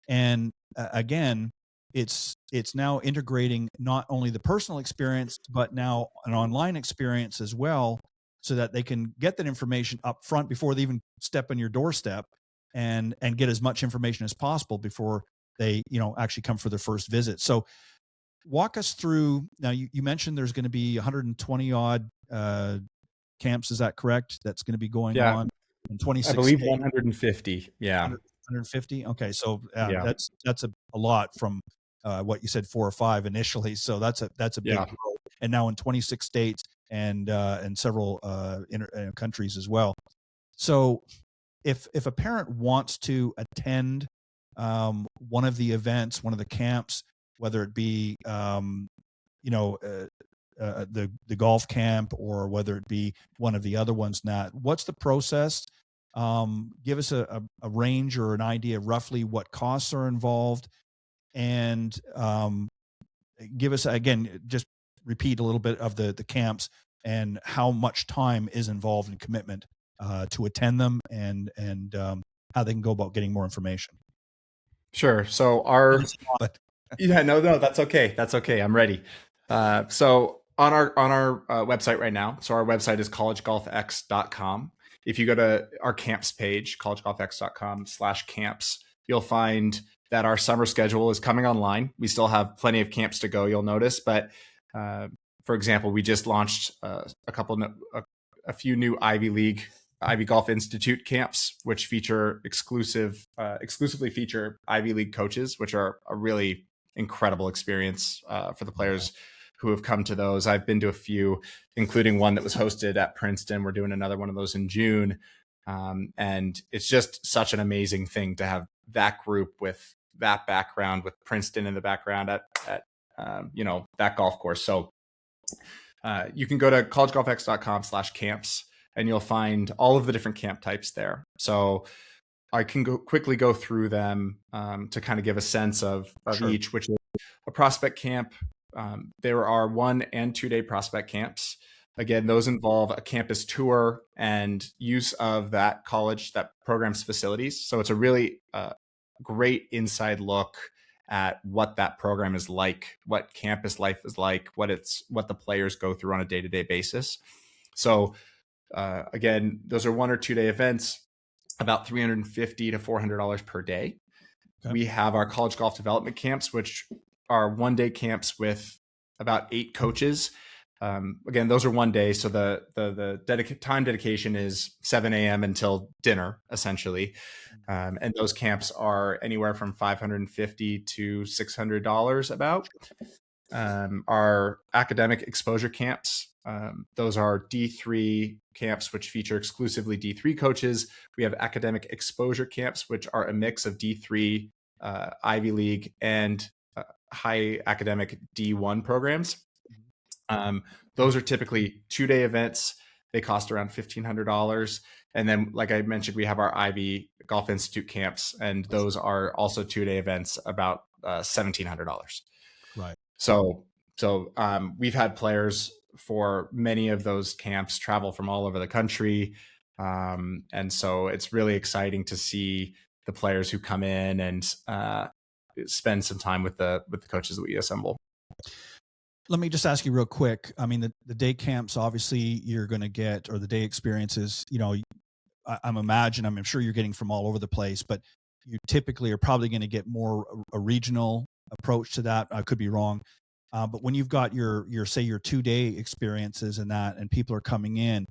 And again, it's now integrating not only the personal experience, but now an online experience as well, so that they can get that information up front before they even step on your doorstep, and get as much information as possible before they, actually come for their first visit. So walk us through, now you mentioned there's going to be 120 odd camps. Is that correct? That's going to be going on in 26 I believe states. 150. Yeah. 150. Okay. So that's a lot from what you said, 4 or 5 initially. So that's a big growth. And now in 26 states and several countries as well. So if a parent wants to attend one of the events, one of the camps, whether it be the golf camp or whether it be one of the other ones, what's the process? Give us a range or an idea of roughly what costs are involved, and give us, again, just repeat a little bit of the camps and how much time is involved in commitment to attend them, and how they can go about getting more information. Sure. So that's okay. That's okay. I'm ready. So on our website right now, so our website is collegegolfx.com. If you go to our camps page, collegegolfx.com/camps, you'll find that our summer schedule is coming online. We still have plenty of camps to go, you'll notice. But for example, we just launched a few new Ivy Golf Institute camps, which exclusively feature Ivy League coaches, which are a really incredible experience for the players who have come to those. I've been to a few, including one that was hosted at Princeton. We're doing another one of those in June. And it's just such an amazing thing to have that group with that background, with Princeton in the background at that golf course. So you can go to collegegolfx.com/camps, and you'll find all of the different camp types there. So I can quickly go through them to kind of give a sense of sure. Each, which is a prospect camp. There are 1 and 2 day prospect camps. Again, those involve a campus tour and use of that program's facilities. So it's a really great inside look at what that program is like, what campus life is like, what the players go through on a day-to-day basis. So again, those are 1 or 2 day events, about $350 to $400 per day. Okay. We have our college golf development camps, which are 1 day camps with about 8 coaches. Again, those are 1 day. So the time dedication is 7 a.m. until dinner, essentially. And those camps are anywhere from $550 to $600 about. Our academic exposure camps, those are D3 camps, which feature exclusively D3 coaches. We have academic exposure camps, which are a mix of D3, Ivy League, and high academic D1 programs. Those are typically 2-day events. They cost around $1,500. And then, like I mentioned, we have our Ivy Golf Institute camps, and those are also 2-day events, about $1,700. Right. So we've had players for many of those camps travel from all over the country. And so it's really exciting to see the players who come in and spend some time with the coaches that we assemble. Let me just ask you real quick. I mean, the day camps, obviously you're going to get, or the day experiences, I'm sure you're getting from all over the place, but you typically are probably going to get more a regional approach to that. I could be wrong. But when you've got your 2-day experiences and that, and people are coming in,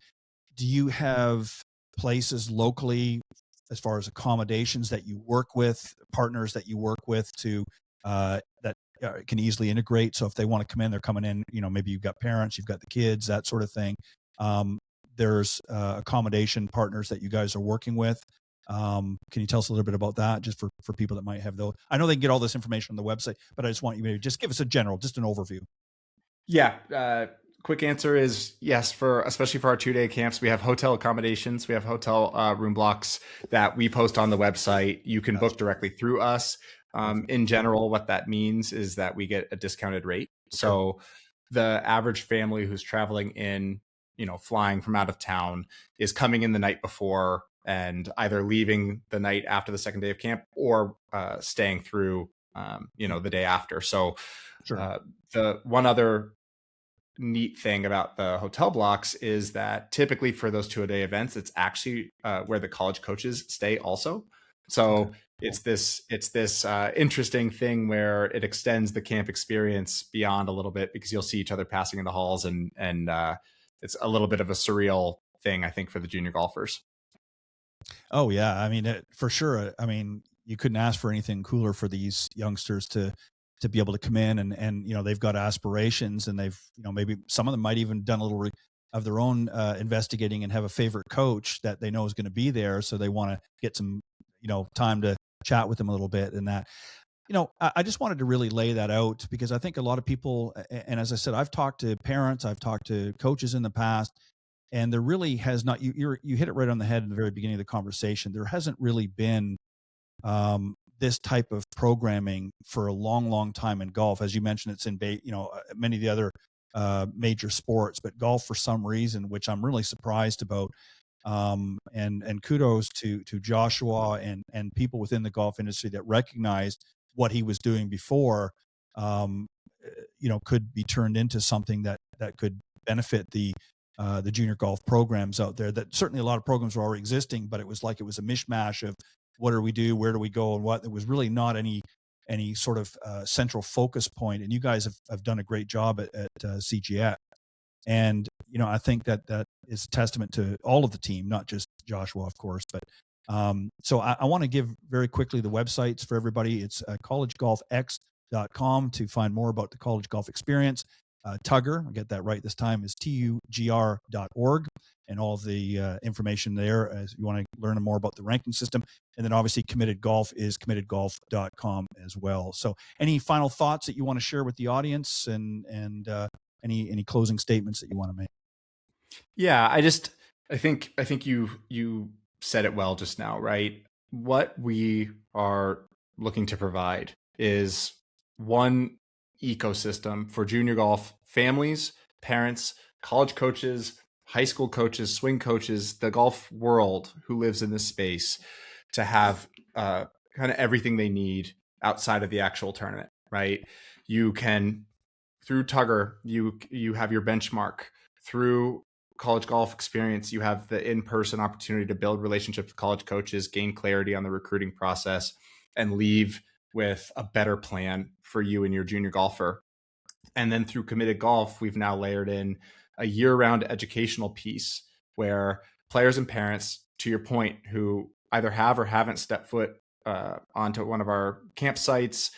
do you have places locally as far as accommodations that you work with, partners that you work with to that can easily integrate? So if they want to come in, they're coming in, maybe you've got parents, you've got the kids, that sort of thing. There's accommodation partners that you guys are working with. Can you tell us a little bit about that, just for people that might have those? I know they can get all this information on the website, but I just want you to just give us just an overview. Yeah. Quick answer is yes, especially for our 2-day camps, we have hotel accommodations. We have hotel room blocks that we post on the website. You can book directly through us. In general, what that means is that we get a discounted rate. So the average family who's traveling in, flying from out of town, is coming in the night before and either leaving the night after the second day of camp or staying through, the day after. So the one other neat thing about the hotel blocks is that typically for those 2-day events, it's actually where the college coaches stay also. So it's this interesting thing where it extends the camp experience beyond a little bit, because you'll see each other passing in the halls, and it's a little bit of a surreal thing, I think, for the junior golfers. Oh yeah. I mean, for sure. I mean, you couldn't ask for anything cooler for these youngsters to be able to come in and they've got aspirations, and they've, maybe some of them might even done a little of their own investigating and have a favorite coach that they know is going to be there. So they want to get some, time to chat with them a little bit. And that, I just wanted to really lay that out, because I think a lot of people, and as I said, I've talked to parents, I've talked to coaches in the past, and there really has not, you hit it right on the head in the very beginning of the conversation. There hasn't really been this type of programming for a long, long time in golf. As you mentioned, it's in many of the other major sports, but golf, for some reason, which I'm really surprised about. And kudos to Joshua and people within the golf industry that recognized what he was doing before, could be turned into something that could benefit the junior golf programs out there. That certainly a lot of programs were already existing, but it was a mishmash of what do we do, where do we go, and what. There was really not any sort of central focus point. And you guys have done a great job at CGX. And, I think that is a testament to all of the team, not just Joshua, of course. But so I want to give very quickly the websites for everybody. It's collegegolfx.com to find more about the college golf experience. Tugger, I'll get that right this time, is tugr.org, and all of the information there as you want to learn more about the ranking system. And then obviously Committed Golf is committedgolf.com as well. So any final thoughts that you want to share with the audience, and any closing statements that you want to make? Yeah, I think you said it well just now, right? What we are looking to provide is one ecosystem for junior golf families, parents, college coaches, high school coaches, swing coaches, the golf world who lives in this space, to have kind of everything they need outside of the actual tournament, right? You can, through Tugger, you have your benchmark. Through college golf experience, you have the in-person opportunity to build relationships with college coaches, gain clarity on the recruiting process, and leave with a better plan for you and your junior golfer. And then through Committed Golf, we've now layered in a year-round educational piece where players and parents, to your point, who either have or haven't stepped foot onto one of our campsites,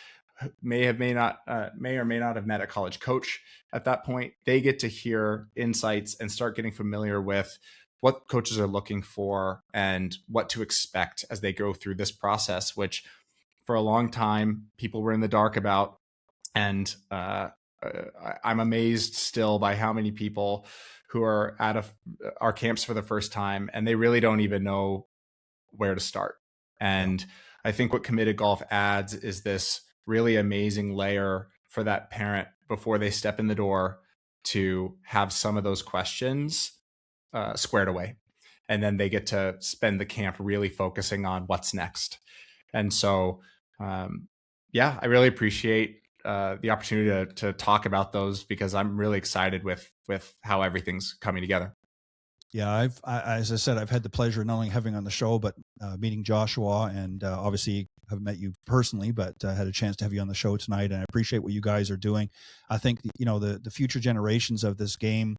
may or may not have met a college coach at that point, they get to hear insights and start getting familiar with what coaches are looking for and what to expect as they go through this process, which for a long time people were in the dark about. And I'm amazed still by how many people who are at our camps for the first time, and they really don't even know where to start. And I think what Committed Golf adds is this really amazing layer for that parent before they step in the door to have some of those questions squared away. And then they get to spend the camp really focusing on what's next. And so, I really appreciate the opportunity to talk about those, because I'm really excited with how everything's coming together. Yeah, as I said, I've had the pleasure of not only having on the show, but meeting Joshua, and obviously haven't met you personally, but had a chance to have you on the show tonight. And I appreciate what you guys are doing. I think, the future generations of this game,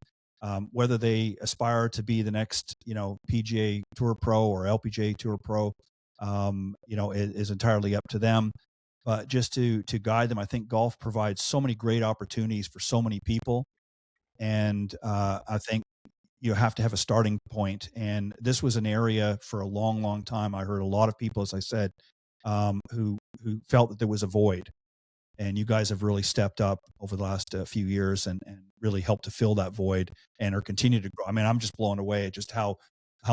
whether they aspire to be the next, PGA Tour Pro or LPGA Tour Pro, is entirely up to them. But just to guide them, I think golf provides so many great opportunities for so many people. And I think you have to have a starting point. And this was an area for a long, long time. I heard a lot of people, as I said, who felt that there was a void. And you guys have really stepped up over the last few years and really helped to fill that void and are continuing to grow. I mean, I'm just blown away at just how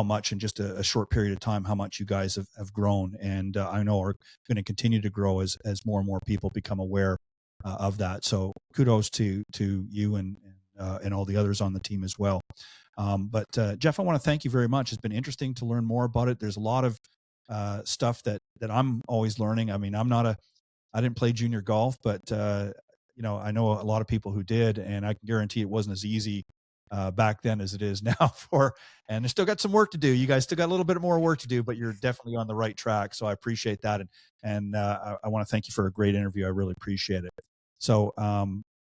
much in just a short period of time, how much you guys have grown. And I know are going to continue to grow as more and more people become aware of that. So kudos to you and all the others on the team as well. But Jeff, I want to thank you very much. It's been interesting to learn more about it. There's a lot of stuff that I'm always learning. I mean, I didn't play junior golf, but I know a lot of people who did, and I can guarantee it wasn't as easy back then as it is now and I still got some work to do. You guys still got a little bit more work to do, but you're definitely on the right track. So I appreciate that. And I want to thank you for a great interview. I really appreciate it. So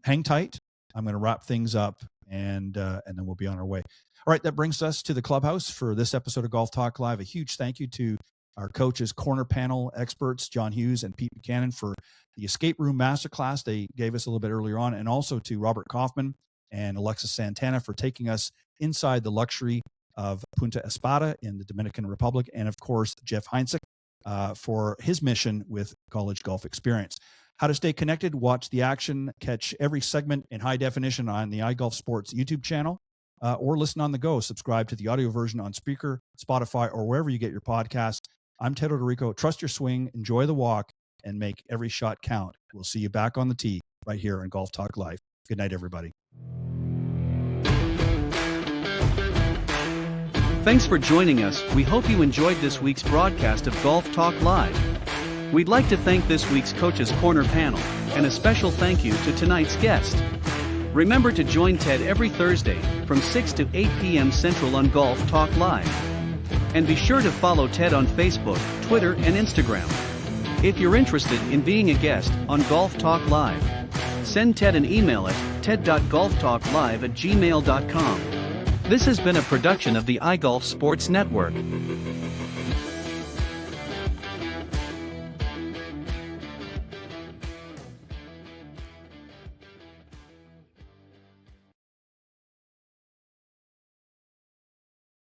hang tight. I'm going to wrap things up and then we'll be on our way. All right. That brings us to the clubhouse for this episode of Golf Talk Live. A huge thank you to our coaches, corner panel experts, John Hughes and Pete Buchanan, for the Escape Room Masterclass they gave us a little bit earlier on, and also to Robert Kaufman and Alexis Santana for taking us inside the luxury of Punta Espada in the Dominican Republic, and of course, Jeff Heinzek for his mission with College Golf Experience. How to stay connected, watch the action, catch every segment in high definition on the iGolf Sports YouTube channel, or listen on the go. Subscribe to the audio version on Spreaker, Spotify, or wherever you get your podcasts. I'm Ted Odorico. Trust your swing, enjoy the walk, and make every shot count. We'll see you back on the tee right here on Golf Talk Live. Good night, everybody. Thanks for joining us. We hope you enjoyed this week's broadcast of Golf Talk Live. We'd like to thank this week's Coach's Corner panel, and a special thank you to tonight's guest. Remember to join Ted every Thursday from 6 to 8 p.m. Central on Golf Talk Live. And be sure to follow Ted on Facebook, Twitter, and Instagram. If you're interested in being a guest on Golf Talk Live, send Ted an email at ted.golftalklive@gmail.com. This has been a production of the iGolf Sports Network.